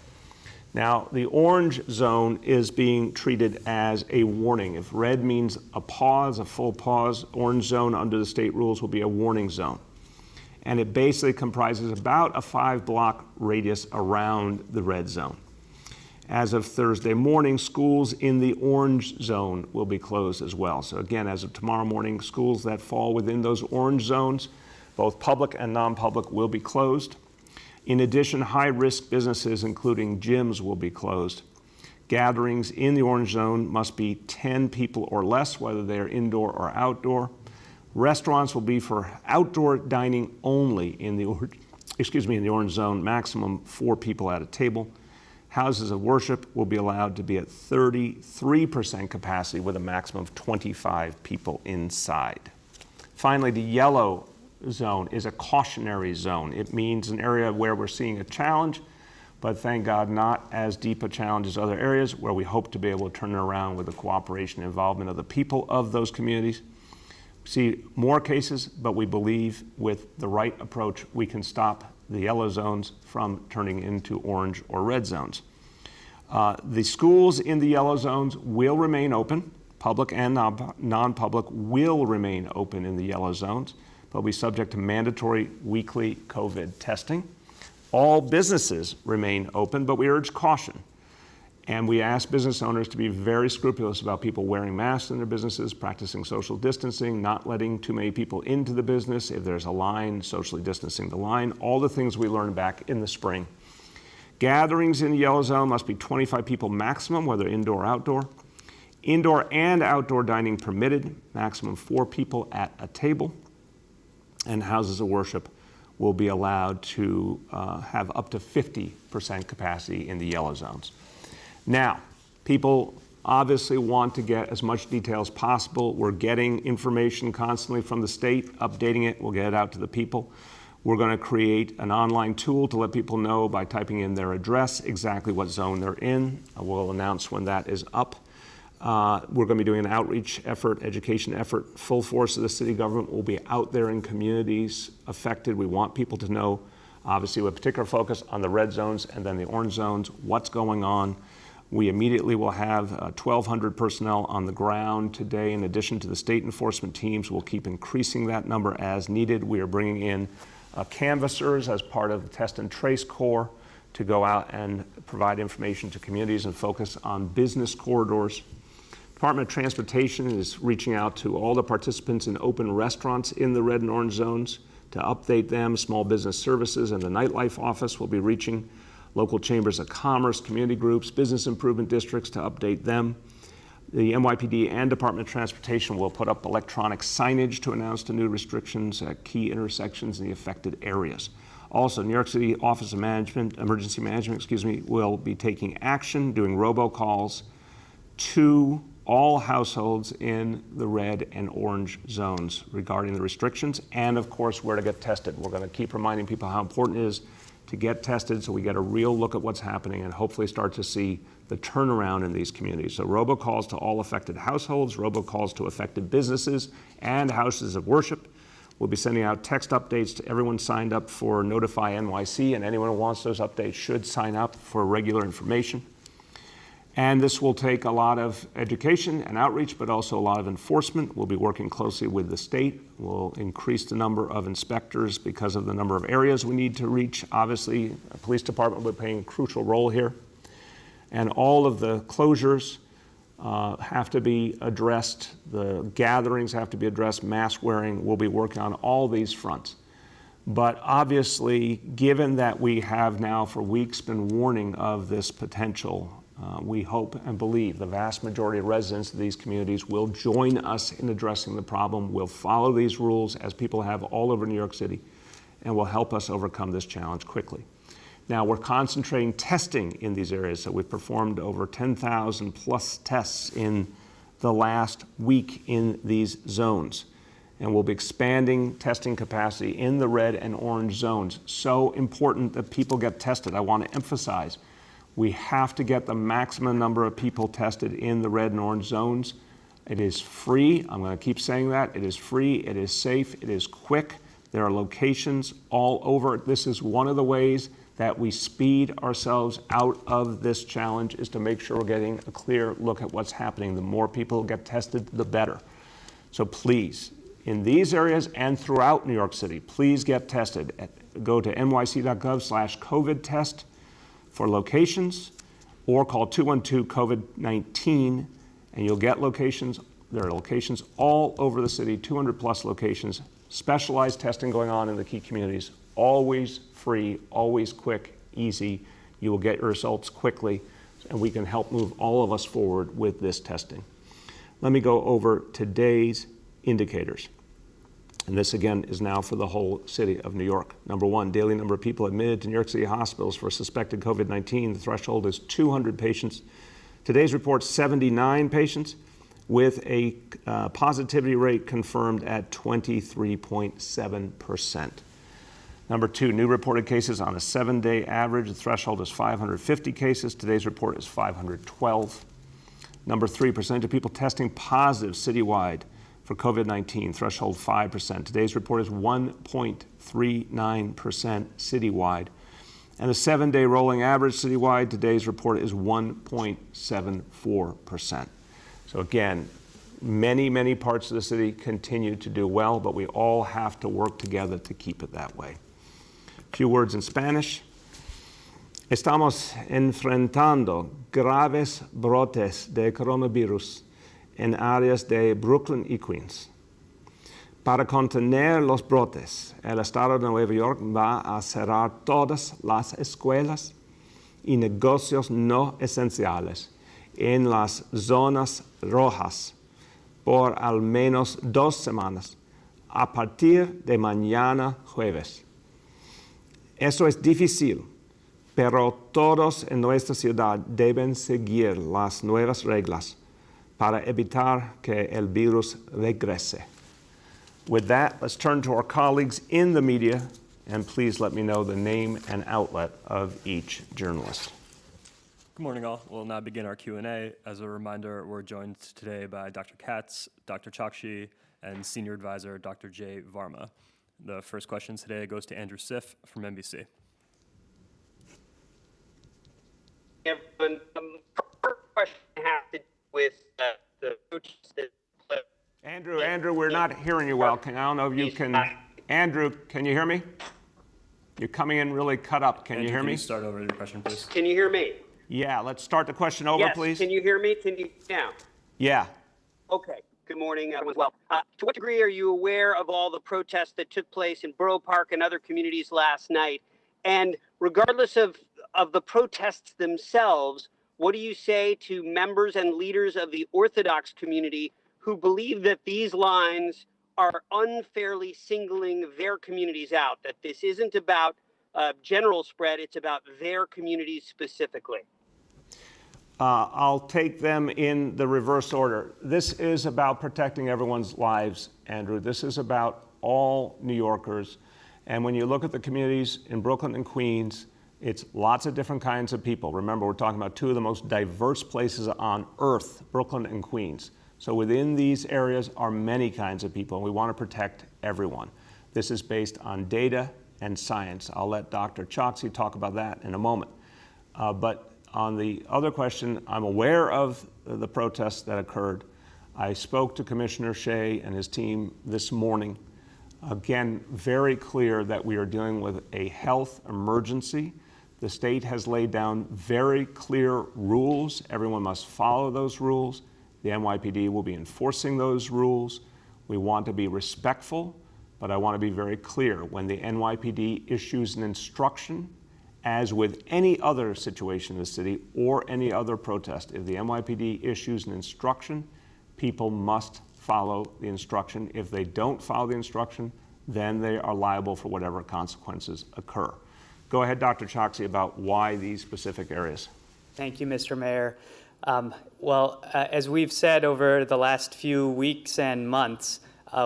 Now, the orange zone is being treated as a warning. If red means a pause, a full pause, orange zone under the state rules will be a warning zone. And it basically comprises about a 5-block radius around the red zone. As of Thursday morning, schools in the orange zone will be closed as well. So again, as of tomorrow morning, schools that fall within those orange zones, both public and non-public, will be closed. In addition, high-risk businesses, including gyms, will be closed. Gatherings in the orange zone must be 10 people or less, whether they are indoor or outdoor. Restaurants will be for outdoor dining only in the orange zone, maximum 4 people at a table. Houses of worship will be allowed to be at 33% capacity with a maximum of 25 people inside. Finally, the yellow zone is a cautionary zone. It means an area where we're seeing a challenge, but thank God not as deep a challenge as other areas, where we hope to be able to turn it around with the cooperation and involvement of the people of those communities. We see more cases, but we believe with the right approach, we can stop the yellow zones from turning into orange or red zones. The schools in the yellow zones will remain open. Public and non-public will remain open in the yellow zones. They'll be subject to mandatory weekly COVID testing. All businesses remain open, but we urge caution. And we ask business owners to be very scrupulous about people wearing masks in their businesses, practicing social distancing, not letting too many people into the business. If there's a line, socially distancing the line, all the things we learned back in the spring. Gatherings in the yellow zone must be 25 people maximum, whether indoor or outdoor. Indoor and outdoor dining permitted, maximum 4 people at a table. And houses of worship will be allowed to have up to 50% capacity in the yellow zones. Now, people obviously want to get as much detail as possible. We're getting information constantly from the state, updating it. We'll get it out to the people. We're going to create an online tool to let people know by typing in their address exactly what zone they're in. We'll announce when that is up. We're going to be doing an outreach effort, education effort. Full force of the city government will be out there in communities affected. We want people to know, obviously with particular focus on the red zones and then the orange zones, what's going on. We immediately will have 1,200 personnel on the ground today. In addition to the state enforcement teams, we'll keep increasing that number as needed. We are bringing in canvassers as part of the Test and Trace Corps to go out and provide information to communities and focus on business corridors. Department of Transportation is reaching out to all the participants in open restaurants in the red and orange zones to update them. Small Business Services and the Nightlife Office will be reaching local chambers of commerce, community groups, business improvement districts to update them. The NYPD and Department of Transportation will put up electronic signage to announce the new restrictions at key intersections in the affected areas. Also, New York City Office of Emergency Management, will be taking action, doing robocalls to all households in the red and orange zones regarding the restrictions and, of course, where to get tested. We're going to keep reminding people how important it is to get tested so we get a real look at what's happening and hopefully start to see the turnaround in these communities. So robocalls to all affected households, robocalls to affected businesses and houses of worship. We'll be sending out text updates to everyone signed up for Notify NYC, and anyone who wants those updates should sign up for regular information. And this will take a lot of education and outreach, but also a lot of enforcement. We'll be working closely with the state. We'll increase the number of inspectors because of the number of areas we need to reach. Obviously, the police department will be playing a crucial role here. And all of the closures have to be addressed. The gatherings have to be addressed. Mask wearing. We'll be working on all these fronts. But obviously, given that we have now for weeks been warning of this potential, we hope and believe the vast majority of residents of these communities will join us in addressing the problem, will follow these rules as people have all over New York City, and will help us overcome this challenge quickly. Now, we're concentrating testing in these areas, so we've performed over 10,000 plus tests in the last week in these zones. And we'll be expanding testing capacity in the red and orange zones. So important that people get tested. I want to emphasize, we have to get the maximum number of people tested in the red and orange zones. It is free. I'm going to keep saying that. It is free. It is safe. It is quick. There are locations all over. This is one of the ways that we speed ourselves out of this challenge, is to make sure we're getting a clear look at what's happening. The more people get tested, the better. So please, in these areas and throughout New York City, please get tested. Go to nyc.gov/COVID test for locations, or call 212-COVID-19, and you'll get locations. There are locations all over the city, 200 plus locations, specialized testing going on in the key communities, always free, always quick, easy. You will get your results quickly, and we can help move all of us forward with this testing. Let me go over today's indicators. And this again is now for the whole city of New York. Number one, daily number of people admitted to New York City hospitals for suspected COVID-19. The threshold is 200 patients. Today's report, 79 patients, with a positivity rate confirmed at 23.7%. Number two, new reported cases on a 7-day average. The threshold is 550 cases. Today's report is 512. Number three, percentage of people testing positive citywide for COVID-19, threshold 5%. Today's report is 1.39% citywide. And the 7-day rolling average citywide, today's report is 1.74%. So again, many, many parts of the city continue to do well, but we all have to work together to keep it that way. A few words in Spanish. Estamos enfrentando graves brotes de coronavirus en áreas de Brooklyn y Queens. Para contener los brotes, el Estado de Nueva York va a cerrar todas las escuelas y negocios no esenciales en las zonas rojas por al menos 2 semanas, a partir de mañana jueves. Eso es difícil, pero todos en nuestra ciudad deben seguir las nuevas reglas para evitar que el virus regrese. With that, let's turn to our colleagues in the media, and please let me know the name and outlet of each journalist.
Good morning, all. We'll now begin our Q&A. As a reminder, we're joined today by Dr. Katz, Dr. Chokshi, and Senior Advisor Dr. Jay Varma. The first question today goes to Andrew Siff from NBC.
Everyone, first question has to do with the protests that
Andrew, we're not hearing you well. I don't know if you can. Andrew, can you hear me? You're coming in really cut up. Can you hear me?
Can you start over your question, please?
Can you hear me?
Yeah, let's start the question over,
yes.
please.
Can you hear me? Can you now?
Yeah.
Okay. Good morning, everyone. Well, to what degree are you aware of all the protests that took place in Borough Park and other communities last night? And regardless of the protests themselves, what do you say to members and leaders of the Orthodox community who believe that these lines are unfairly singling their communities out, that this isn't about general spread, it's about their communities specifically?
I'll take them in the reverse order. This is about protecting everyone's lives, Andrew. This is about all New Yorkers. And when you look at the communities in Brooklyn and Queens, it's lots of different kinds of people. Remember, we're talking about two of the most diverse places on earth, Brooklyn and Queens. So within these areas are many kinds of people, and we want to protect everyone. This is based on data and science. I'll let Dr. Chokshi talk about that in a moment. But on the other question, I'm aware of the protests that occurred. I spoke to Commissioner Shea and his team this morning. Again, very clear that we are dealing with a health emergency. The state has laid down very clear rules. Everyone must follow those rules. The NYPD will be enforcing those rules. We want to be respectful, but I want to be very clear. When the NYPD issues an instruction, as with any other situation in the city or any other protest, if the NYPD issues an instruction, people must follow the instruction. If they don't follow the instruction, then they are liable for whatever consequences occur. Go ahead, Dr. Choksi, about why these specific areas.
Thank you, Mr. Mayor. As we've said over the last few weeks and months,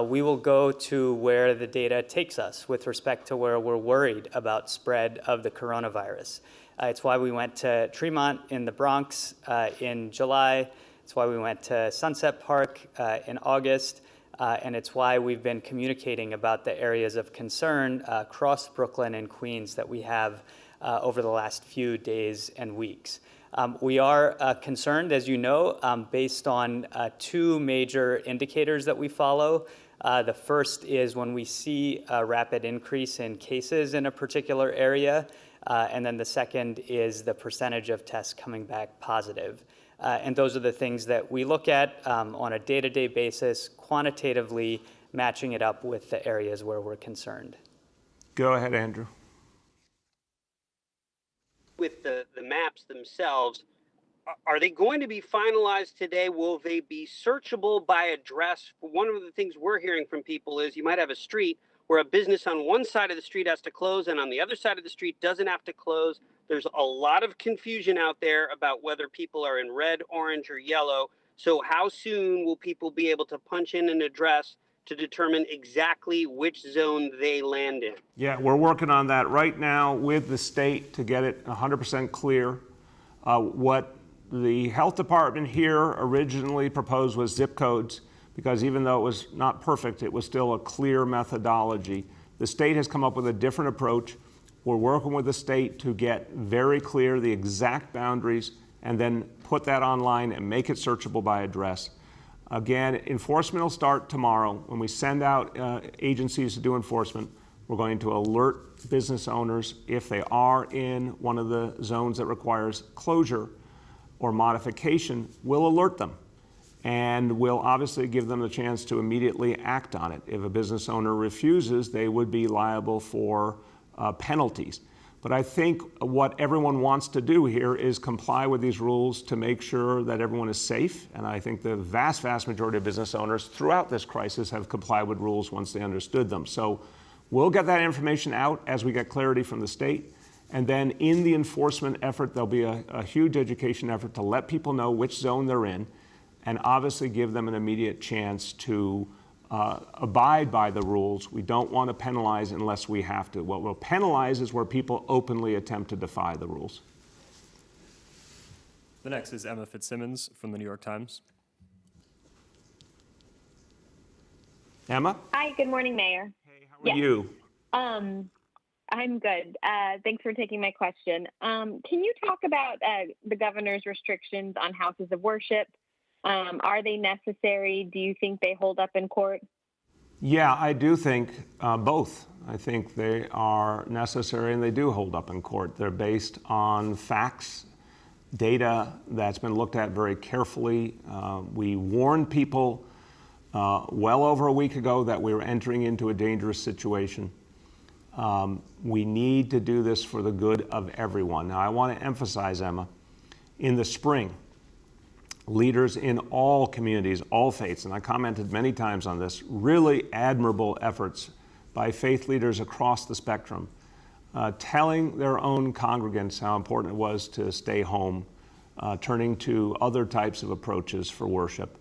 we will go to where the data takes us with respect to where we're worried about spread of the coronavirus. It's why we went to Tremont in the Bronx in July. It's why we went to Sunset Park in August. And it's why we've been communicating about the areas of concern across Brooklyn and Queens that we have over the last few days and weeks. We are concerned, as you know, based on two major indicators that we follow. The first is when we see a rapid increase in cases in a particular area, and then the second is the percentage of tests coming back positive. And those are the things that we look at on a day-to-day basis, quantitatively matching it up with the areas where we're concerned.
Go ahead, Andrew.
With the maps themselves, are they going to be finalized today? Will they be searchable by address? One of the things we're hearing from people is you might have a street where a business on one side of the street has to close and on the other side of the street doesn't have to close. There's a lot of confusion out there about whether people are in red, orange, or yellow. So how soon will people be able to punch in an address to determine exactly which zone they land in?
Yeah, we're working on that right now with the state to get it 100% clear. What the health department here originally proposed was zip codes, because even though it was not perfect, it was still a clear methodology. The state has come up with a different approach. We're working with the state to get very clear the exact boundaries and then put that online and make it searchable by address. Again, enforcement will start tomorrow. When we send out agencies to do enforcement, we're going to alert business owners if they are in one of the zones that requires closure or modification. We'll alert them, and we'll obviously give them the chance to immediately act on it. If a business owner refuses, they would be liable for penalties. But I think what everyone wants to do here is comply with these rules to make sure that everyone is safe. And I think the vast, vast majority of business owners throughout this crisis have complied with rules once they understood them. So we'll get that information out as we get clarity from the state. And then in the enforcement effort, there'll be a huge education effort to let people know which zone they're in and obviously give them an immediate chance to abide by the rules. We don't want to penalize unless we have to. What we'll penalize is where people openly attempt to defy the rules.
The next is Emma Fitzsimmons from the New York Times.
Emma?
Hi, good morning, Mayor.
Hey, how are you?
I'm good. Thanks for taking my question. Can you talk about the governor's restrictions on houses of worship? Are they necessary? Do you think they hold up in court?
Yeah, I do think both. I think they are necessary and they do hold up in court. They're based on facts, data that's been looked at very carefully. We warned people well over a week ago that we were entering into a dangerous situation. We need to do this for the good of everyone. Now, I want to emphasize, Emma, in the spring, leaders in all communities, all faiths, and I commented many times on this, really admirable efforts by faith leaders across the spectrum, telling their own congregants how important it was to stay home, turning to other types of approaches for worship,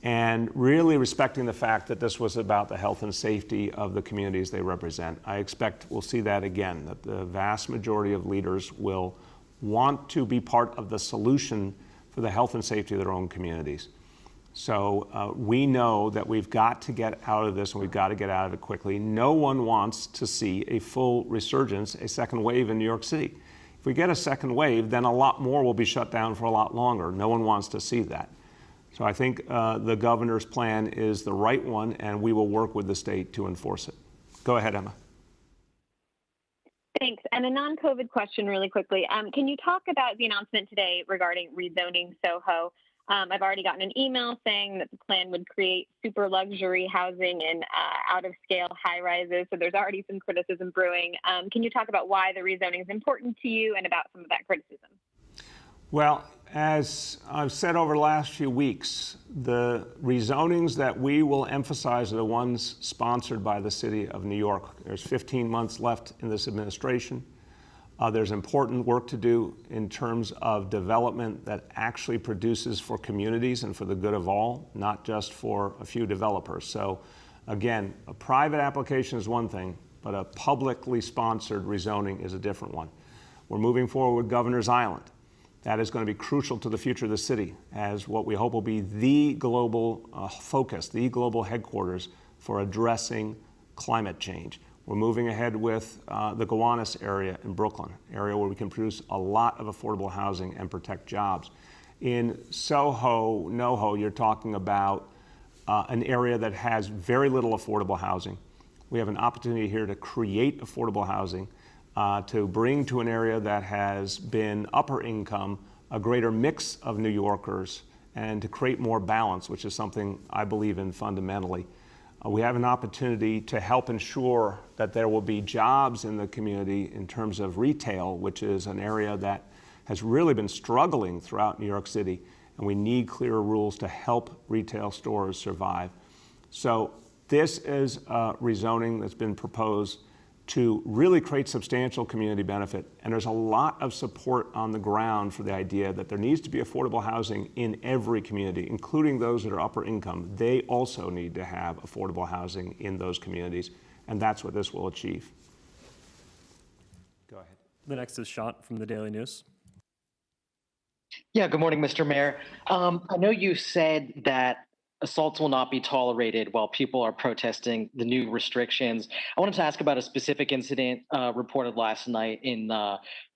and really respecting the fact that this was about the health and safety of the communities they represent. I expect we'll see that again, that the vast majority of leaders will want to be part of the solution for the health and safety of their own communities. So we know that we've got to get out of this, and we've got to get out of it quickly. No one wants to see a full resurgence, a second wave in New York City. If we get a second wave, then a lot more will be shut down for a lot longer. No one wants to see that. So I think the governor's plan is the right one, and we will work with the state to enforce it. Go ahead, Emma.
Thanks. And a non-COVID question really quickly. Can you talk about the announcement today regarding rezoning Soho? I've already gotten an email saying that the plan would create super luxury housing in out-of-scale high-rises. So there's already some criticism brewing. Can you talk about why the rezoning is important to you and about some of that criticism?
Well, as I've said over the last few weeks, the rezonings that we will emphasize are the ones sponsored by the City of New York. There's 15 months left in this administration. There's important work to do in terms of development that actually produces for communities and for the good of all, not just for a few developers. So again, a private application is one thing, but a publicly sponsored rezoning is a different one. We're moving forward with Governor's Island. That is going to be crucial to the future of the city as what we hope will be the global focus, the global headquarters for addressing climate change. We're moving ahead with the Gowanus area in Brooklyn, area where we can produce a lot of affordable housing and protect jobs. In Soho, NoHo, you're talking about an area that has very little affordable housing. We have an opportunity here to create affordable housing, to bring to an area that has been upper income a greater mix of New Yorkers, and to create more balance, which is something I believe in fundamentally. We have an opportunity to help ensure that there will be jobs in the community in terms of retail, which is an area that has really been struggling throughout New York City, and we need clearer rules to help retail stores survive. So this is a rezoning that's been proposed to really create substantial community benefit. And there's a lot of support on the ground for the idea that there needs to be affordable housing in every community, including those that are upper income. They also need to have affordable housing in those communities, and that's what this will achieve. Go ahead.
The next is Shant from the Daily News.
Yeah, good morning, Mr. Mayor. I know you said that assaults will not be tolerated while people are protesting the new restrictions. I wanted to ask about a specific incident reported last night in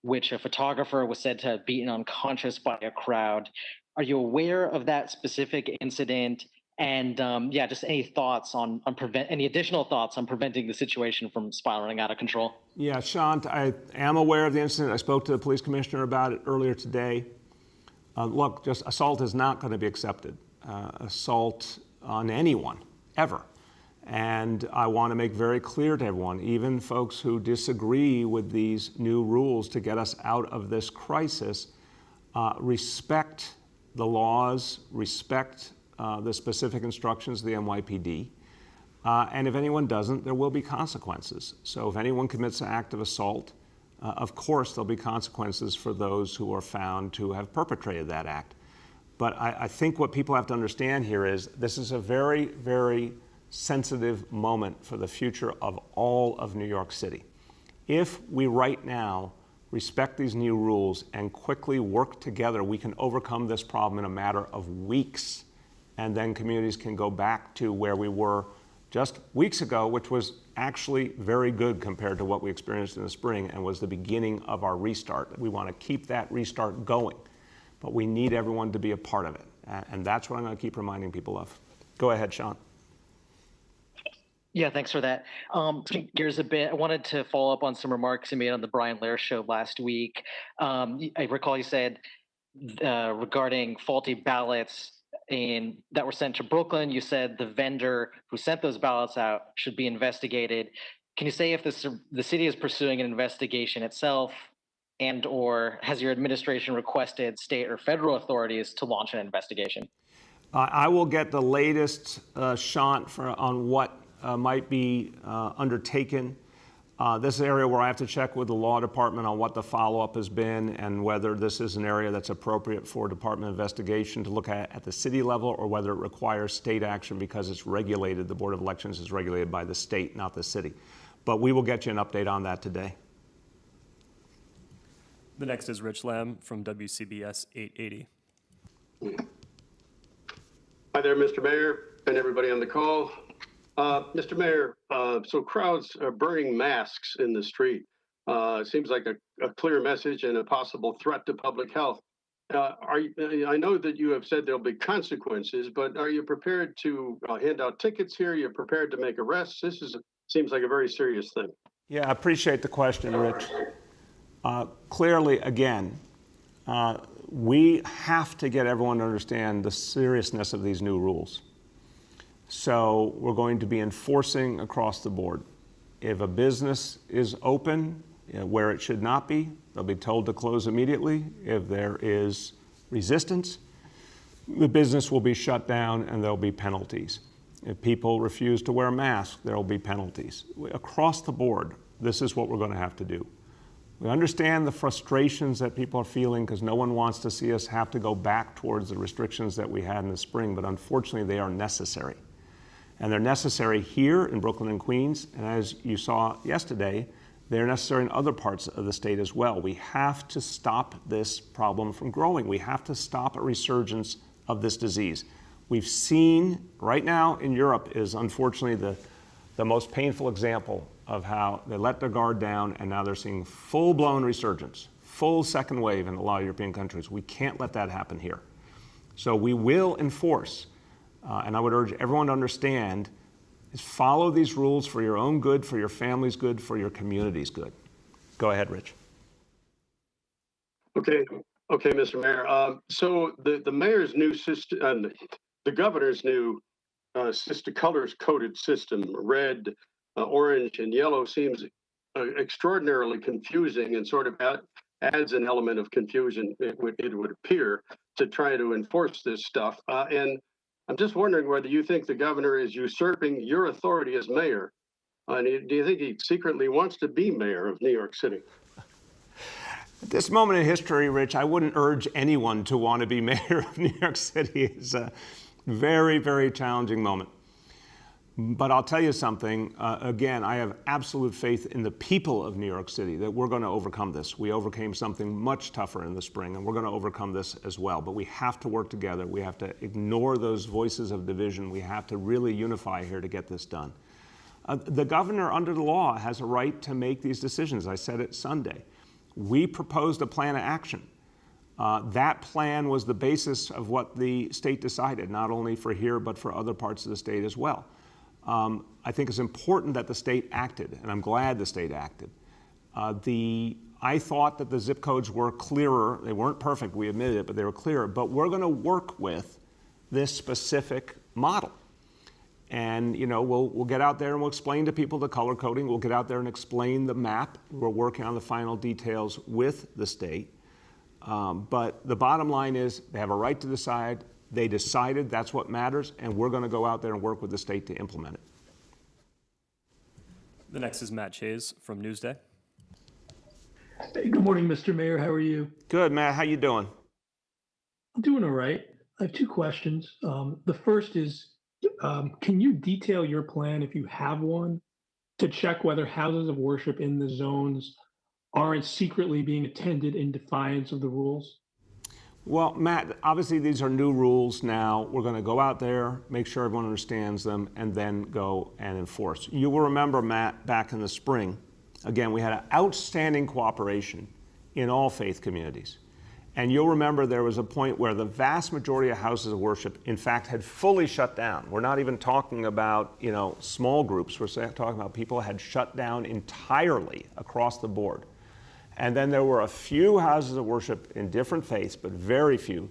which a photographer was said to have beaten unconscious by a crowd. Are you aware of that specific incident? And yeah, just any thoughts on any additional thoughts on preventing the situation from spiraling out of control?
Yeah, Shant, I am aware of the incident. I spoke to the police commissioner about it earlier today. Look, just assault is not going to be accepted. Assault on anyone, ever. And I want to make very clear to everyone, even folks who disagree with these new rules to get us out of this crisis, respect the laws, respect the specific instructions of the NYPD. And if anyone doesn't, there will be consequences. So if anyone commits an act of assault, of course there'll be consequences for those who are found to have perpetrated that act. But I think what people have to understand here is this is a very, very sensitive moment for the future of all of New York City. If we right now respect these new rules and quickly work together, we can overcome this problem in a matter of weeks. And then communities can go back to where we were just weeks ago, which was actually very good compared to what we experienced in the spring and was the beginning of our restart. We want to keep that restart going. But we need everyone to be a part of it. And that's what I'm going to keep reminding people of. Go ahead, Sean.
Yeah, thanks for that. Gears a bit. I wanted to follow up on some remarks you made on the Brian Lehrer show last week. I recall you said regarding faulty ballots that were sent to Brooklyn, you said the vendor who sent those ballots out should be investigated. Can you say if the city is pursuing an investigation itself, and or has your administration requested state or federal authorities to launch an investigation?
I will get the latest shot on what might be undertaken. This is an area where I have to check with the law department on what the follow-up has been and whether this is an area that's appropriate for Department of Investigation to look at the city level, or whether it requires state action because it's regulated. The Board of Elections is regulated by the state, not the city. But we will get you an update on that today.
The next is Rich Lamb from WCBS 880.
Hi there, Mr. Mayor, and everybody on the call. Mr. Mayor, so crowds are burning masks in the street. It seems like a clear message and a possible threat to public health. I know that you have said there'll be consequences, but are you prepared to hand out tickets here? Are you prepared to make arrests? This seems like a very serious thing.
Yeah, I appreciate the question, Rich. Clearly, again, we have to get everyone to understand the seriousness of these new rules. So we're going to be enforcing across the board. If a business is open where it should not be, they'll be told to close immediately. If there is resistance, the business will be shut down and there'll be penalties. If people refuse to wear masks, there will be penalties. Across the board, this is what we're going to have to do. We understand the frustrations that people are feeling because no one wants to see us have to go back towards the restrictions that we had in the spring, but unfortunately they are necessary. And they're necessary here in Brooklyn and Queens, and as you saw yesterday, they're necessary in other parts of the state as well. We have to stop this problem from growing. We have to stop a resurgence of this disease. We've seen right now in Europe is unfortunately the most painful example of how they let their guard down and now they're seeing full-blown resurgence, full second wave in a lot of European countries. We can't let that happen here. So we will enforce, and I would urge everyone to understand, is follow these rules for your own good, for your family's good, for your community's good. Go ahead, Rich.
Okay, Mr. Mayor. So the mayor's new system, the governor's new colors-coded system, red, orange, and yellow, seems extraordinarily confusing and sort of adds an element of confusion, it would appear, to try to enforce this stuff. And I'm just wondering whether you think the governor is usurping your authority as mayor. And do you think he secretly wants to be mayor of New York City?
At this moment in history, Rich, I wouldn't urge anyone to want to be mayor of New York City. It's a very, very challenging moment. But I'll tell you something, again, I have absolute faith in the people of New York City that we're going to overcome this. We overcame something much tougher in the spring, and we're going to overcome this as well. But we have to work together. We have to ignore those voices of division. We have to really unify here to get this done. The governor, under the law, has a right to make these decisions. I said it Sunday. We proposed a plan of action. That plan was the basis of what the state decided, not only for here, but for other parts of the state as well. I think it's important that the state acted, and I'm glad the state acted. I thought that the zip codes were clearer. They weren't perfect, we admitted it, but they were clearer. But we're going to work with this specific model. And, you know, we'll get out there and we'll explain to people the color coding. We'll get out there and explain the map. We're working on the final details with the state. But the bottom line is they have a right to decide. They decided that's what matters, and we're going to go out there and work with the state to implement it.
The next is Matt Chase from Newsday.
Hey, good morning, Mr. Mayor. How are you?
Good, Matt. How you doing?
I'm doing all right. I have two questions. The first is, can you detail your plan, if you have one, to check whether houses of worship in the zones aren't secretly being attended in defiance of the rules?
Well, Matt, obviously these are new rules now. We're going to go out there, make sure everyone understands them, and then go and enforce. You will remember, Matt, back in the spring, again, we had an outstanding cooperation in all faith communities. And you'll remember there was a point where the vast majority of houses of worship, in fact, had fully shut down. We're not even talking about, you know, small groups. We're talking about people had shut down entirely across the board. And then there were a few houses of worship in different faiths, but very few,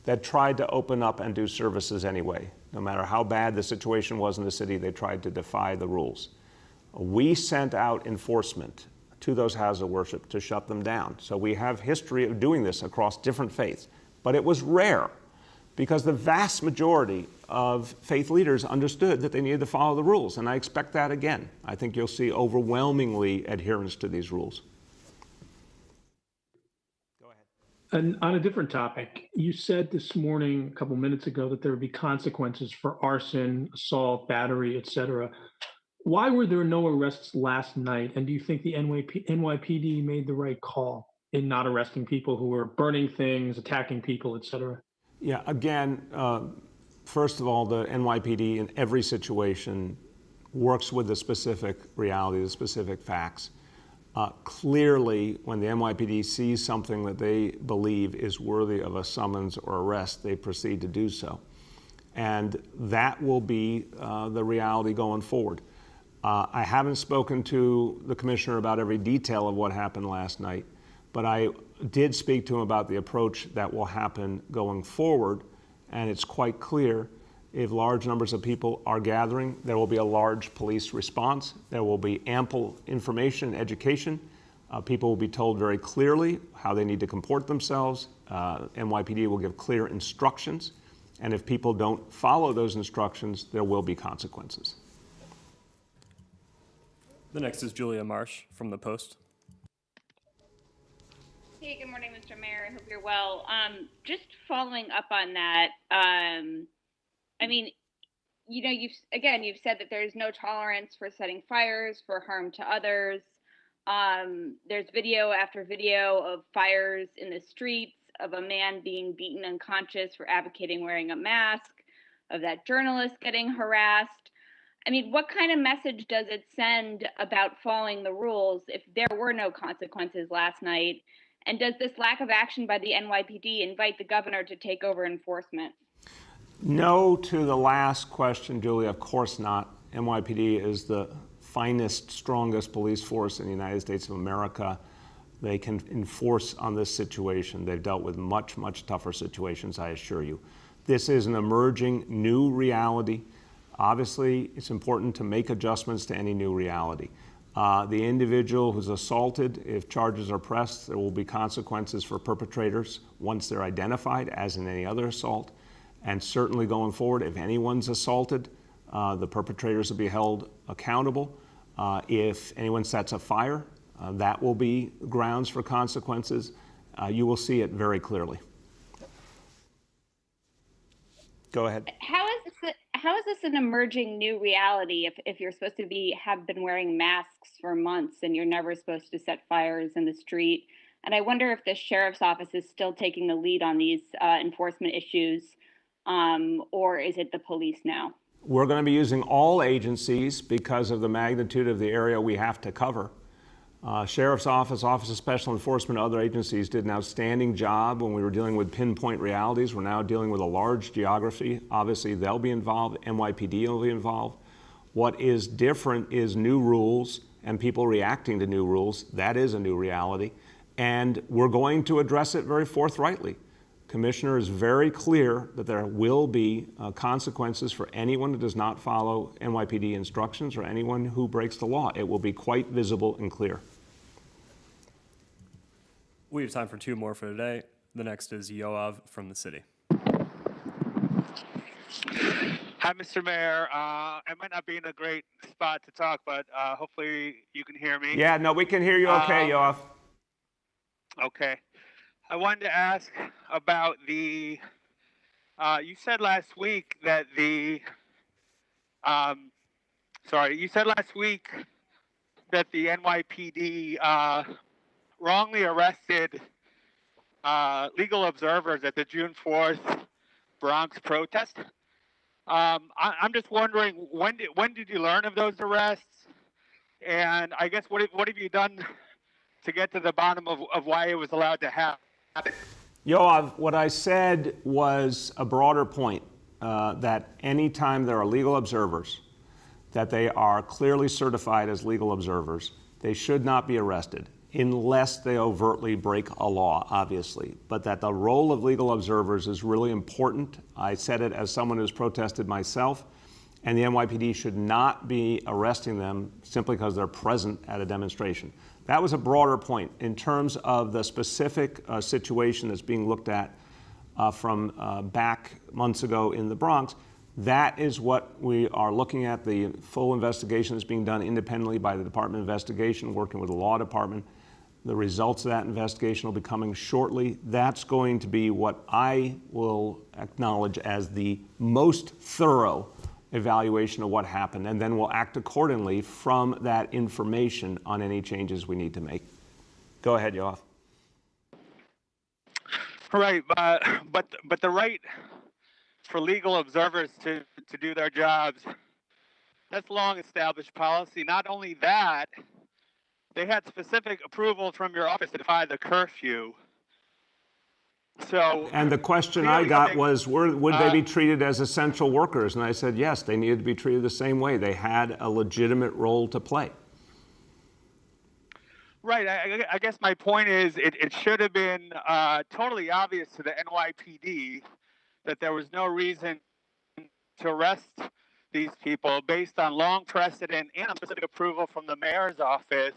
that tried to open up and do services anyway. No matter how bad the situation was in the city, they tried to defy the rules. We sent out enforcement to those houses of worship to shut them down. So we have history of doing this across different faiths. But it was rare because the vast majority of faith leaders understood that they needed to follow the rules. And I expect that again. I think you'll see overwhelmingly adherence to these rules.
And on a different topic, you said this morning, a couple minutes ago, that there would be consequences for arson, assault, battery, etc. Why were there no arrests last night? And do you think the NYPD made the right call in not arresting people who were burning things, attacking people, etc.?
Yeah, again, first of all, the NYPD in every situation works with the specific reality, the specific facts. Clearly, when the NYPD sees something that they believe is worthy of a summons or arrest, they proceed to do so. And that will be the reality going forward. I haven't spoken to the commissioner about every detail of what happened last night, but I did speak to him about the approach that will happen going forward, and it's quite clear if large numbers of people are gathering, there will be a large police response. There will be ample information and education. People will be told very clearly how they need to comport themselves. NYPD will give clear instructions, and if people don't follow those instructions, there will be consequences.
The next is Julia Marsh from The Post.
Hey, good morning, Mr. Mayor. I hope you're well. Just following up on that, I mean, you know, you've said that there's no tolerance for setting fires, for harm to others. There's video after video of fires in the streets, of a man being beaten unconscious for advocating wearing a mask, of that journalist getting harassed. I mean, what kind of message does it send about following the rules if there were no consequences last night? And does this lack of action by the NYPD invite the governor to take over enforcement?
No to the last question, Julia, of course not. NYPD is the finest, strongest police force in the United States of America. They can enforce on this situation. They've dealt with much, much tougher situations, I assure you. This is an emerging new reality. Obviously, it's important to make adjustments to any new reality. The individual who's assaulted, if charges are pressed, there will be consequences for perpetrators once they're identified, as in any other assault. And certainly going forward, if anyone's assaulted, the perpetrators will be held accountable. If anyone sets a fire, that will be grounds for consequences. You will see it very clearly. Go ahead.
How is this an emerging new reality if you're supposed to have been wearing masks for months and you're never supposed to set fires in the street? And I wonder if the sheriff's office is still taking the lead on these enforcement issues, or is it the police now?
We're going to be using all agencies because of the magnitude of the area we have to cover. Sheriff's Office, Office of Special Enforcement, other agencies did an outstanding job when we were dealing with pinpoint realities. We're now dealing with a large geography. Obviously, they'll be involved. NYPD will be involved. What is different is new rules and people reacting to new rules. That is a new reality. And we're going to address it very forthrightly. Commissioner is very clear that there will be consequences for anyone who does not follow NYPD instructions or anyone who breaks the law. It will be quite visible and clear.
We have time for two more for today. The next is Yoav from the city.
Hi, Mr. Mayor. I might not be in a great spot to talk, but hopefully you can hear me.
Yeah, no, we can hear you okay, Yoav.
Okay. I wanted to ask about you said last week that the NYPD wrongly arrested legal observers at the June 4th Bronx protest. I'm just wondering, when did you learn of those arrests? And I guess what have you done to get to the bottom of why it was allowed to happen?
Yoav, what I said was a broader point, that anytime there are legal observers, that they are clearly certified as legal observers, they should not be arrested unless they overtly break a law, obviously. But that the role of legal observers is really important. I said it as someone who's protested myself, and the NYPD should not be arresting them simply because they're present at a demonstration. That was a broader point. In terms of the specific situation that's being looked at from back months ago in the Bronx, that is what we are looking at. The full investigation is being done independently by the Department of Investigation, working with the law department. The results of that investigation will be coming shortly. That's going to be what I will acknowledge as the most thorough evaluation of what happened, and then we'll act accordingly from that information on any changes we need to make. Go ahead, Yoav.
Right, but the right for legal observers to do their jobs, that's long established policy. Not only that, they had specific approval from your office to defy the curfew. So,
and the question I got was, would they be treated as essential workers? And I said, yes, they needed to be treated the same way. They had a legitimate role to play.
Right. I guess my point is it should have been totally obvious to the NYPD that there was no reason to arrest these people based on long precedent and specific approval from the mayor's office.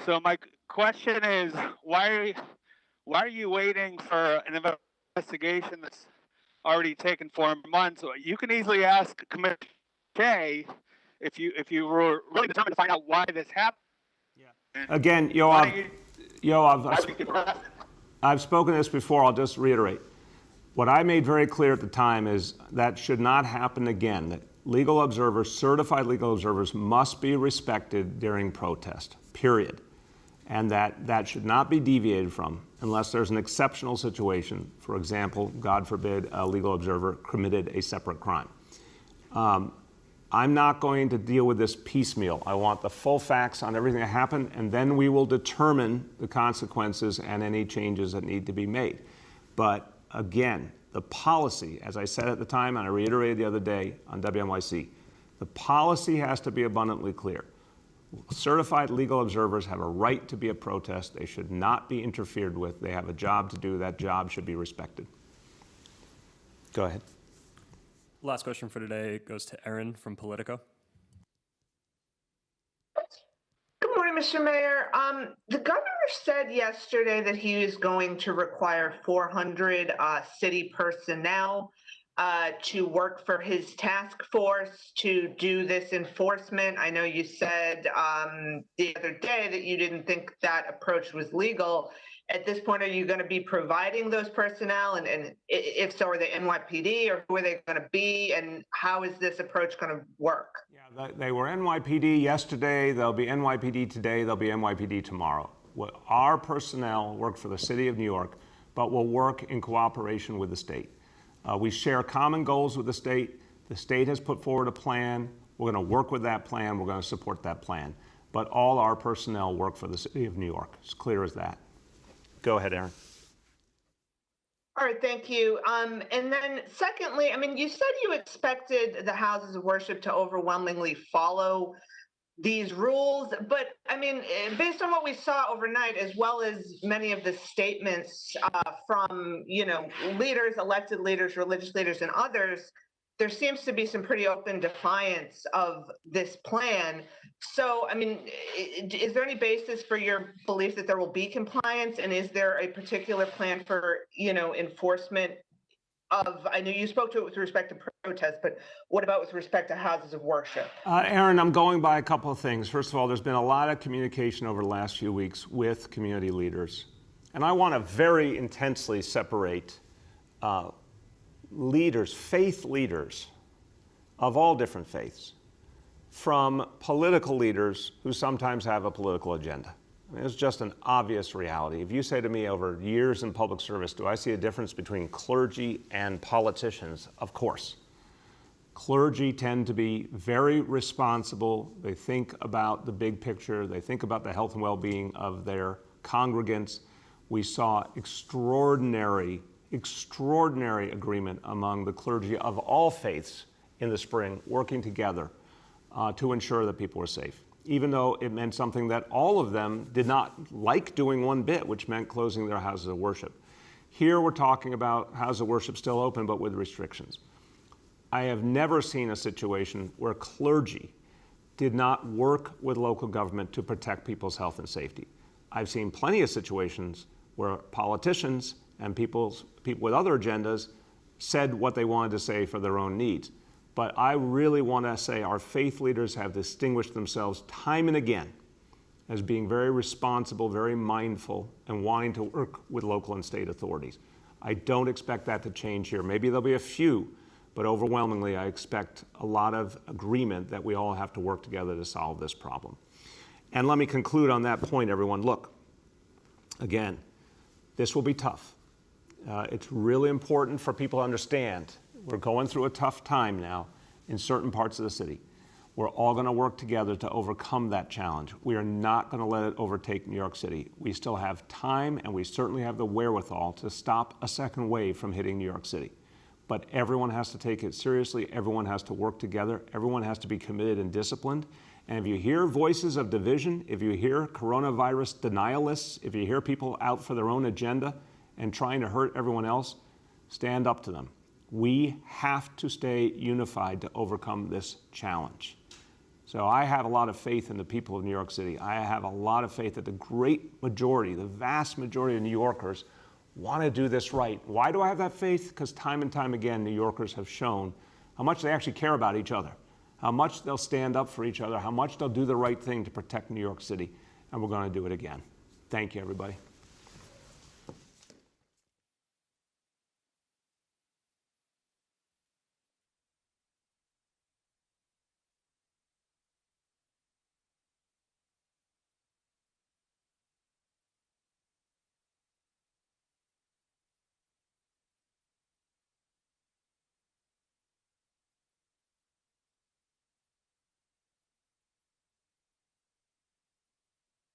So my question is, why why are you waiting for an investigation that's already taken 4 months? You can easily ask Commissioner Shea if you were really determined to find out why this happened.
Again, I've spoken this before, I'll just reiterate. What I made very clear at the time is that should not happen again. That legal observers, certified legal observers, must be respected during protest, period. And that should not be deviated from unless there's an exceptional situation. For example, God forbid, a legal observer committed a separate crime. I'm not going to deal with this piecemeal. I want the full facts on everything that happened, and then we will determine the consequences and any changes that need to be made. But again, the policy, as I said at the time, and I reiterated the other day on WNYC, the policy has to be abundantly clear. Certified legal observers have a right to be at protest. They should not be interfered with. They have a job to do. That job should be respected. Go ahead.
Last question for today goes to Erin from Politico.
Good morning, Mr. Mayor. The governor said yesterday that he was going to require 400 city personnel to work for his task force to do this enforcement. I know you said the other day that you didn't think that approach was legal. At this point, are you going to be providing those personnel? And if so, are they NYPD or who are they going to be? And how is this approach going to work?
Yeah, they were NYPD yesterday. They'll be NYPD today. They'll be NYPD tomorrow. Our personnel work for the city of New York, but will work in cooperation with the state. We share common goals with the state. The state has put forward a plan. We're going to work with that plan. We're going to support that plan. But all our personnel work for the city of New York. It's clear as that. Go ahead, Erin.
All right, thank you. And then secondly, I mean, you said you expected the houses of worship to overwhelmingly follow these rules, but I mean, based on what we saw overnight, as well as many of the statements from, leaders, elected leaders, religious leaders, and others, there seems to be some pretty open defiance of this plan. So, I mean, is there any basis for your belief that there will be compliance? And is there a particular plan for, enforcement of, I know you spoke to it with respect to protests, but what about with respect to houses of worship?
Erin, I'm going by a couple of things. First of all, there's been a lot of communication over the last few weeks with community leaders. And I want to very intensely separate leaders, faith leaders of all different faiths, from political leaders who sometimes have a political agenda. I mean, it's just an obvious reality. If you say to me over years in public service, do I see a difference between clergy and politicians? Of course. Clergy tend to be very responsible. They think about the big picture. They think about the health and well-being of their congregants. We saw extraordinary agreement among the clergy of all faiths in the spring, working together to ensure that people were safe, even though it meant something that all of them did not like doing one bit, which meant closing their houses of worship. Here we're talking about houses of worship still open, but with restrictions. I have never seen a situation where clergy did not work with local government to protect people's health and safety. I've seen plenty of situations where politicians and people with other agendas said what they wanted to say for their own needs. But I really want to say our faith leaders have distinguished themselves time and again as being very responsible, very mindful, and wanting to work with local and state authorities. I don't expect that to change here. Maybe there'll be a few, but overwhelmingly I expect a lot of agreement that we all have to work together to solve this problem. And let me conclude on that point, everyone. Look, again, this will be tough. It's really important for people to understand we're going through a tough time now in certain parts of the city. We're all going to work together to overcome that challenge. We are not going to let it overtake New York City. We still have time, and we certainly have the wherewithal to stop a second wave from hitting New York City. But everyone has to take it seriously. Everyone has to work together. Everyone has to be committed and disciplined. And if you hear voices of division, if you hear coronavirus denialists, if you hear people out for their own agenda and trying to hurt everyone else, stand up to them. We have to stay unified to overcome this challenge. So I have a lot of faith in the people of New York City. I have a lot of faith that the great majority, the vast majority of New Yorkers want to do this right. Why do I have that faith? Because time and time again, New Yorkers have shown how much they actually care about each other, how much they'll stand up for each other, how much they'll do the right thing to protect New York City, and we're going to do it again. Thank you, everybody.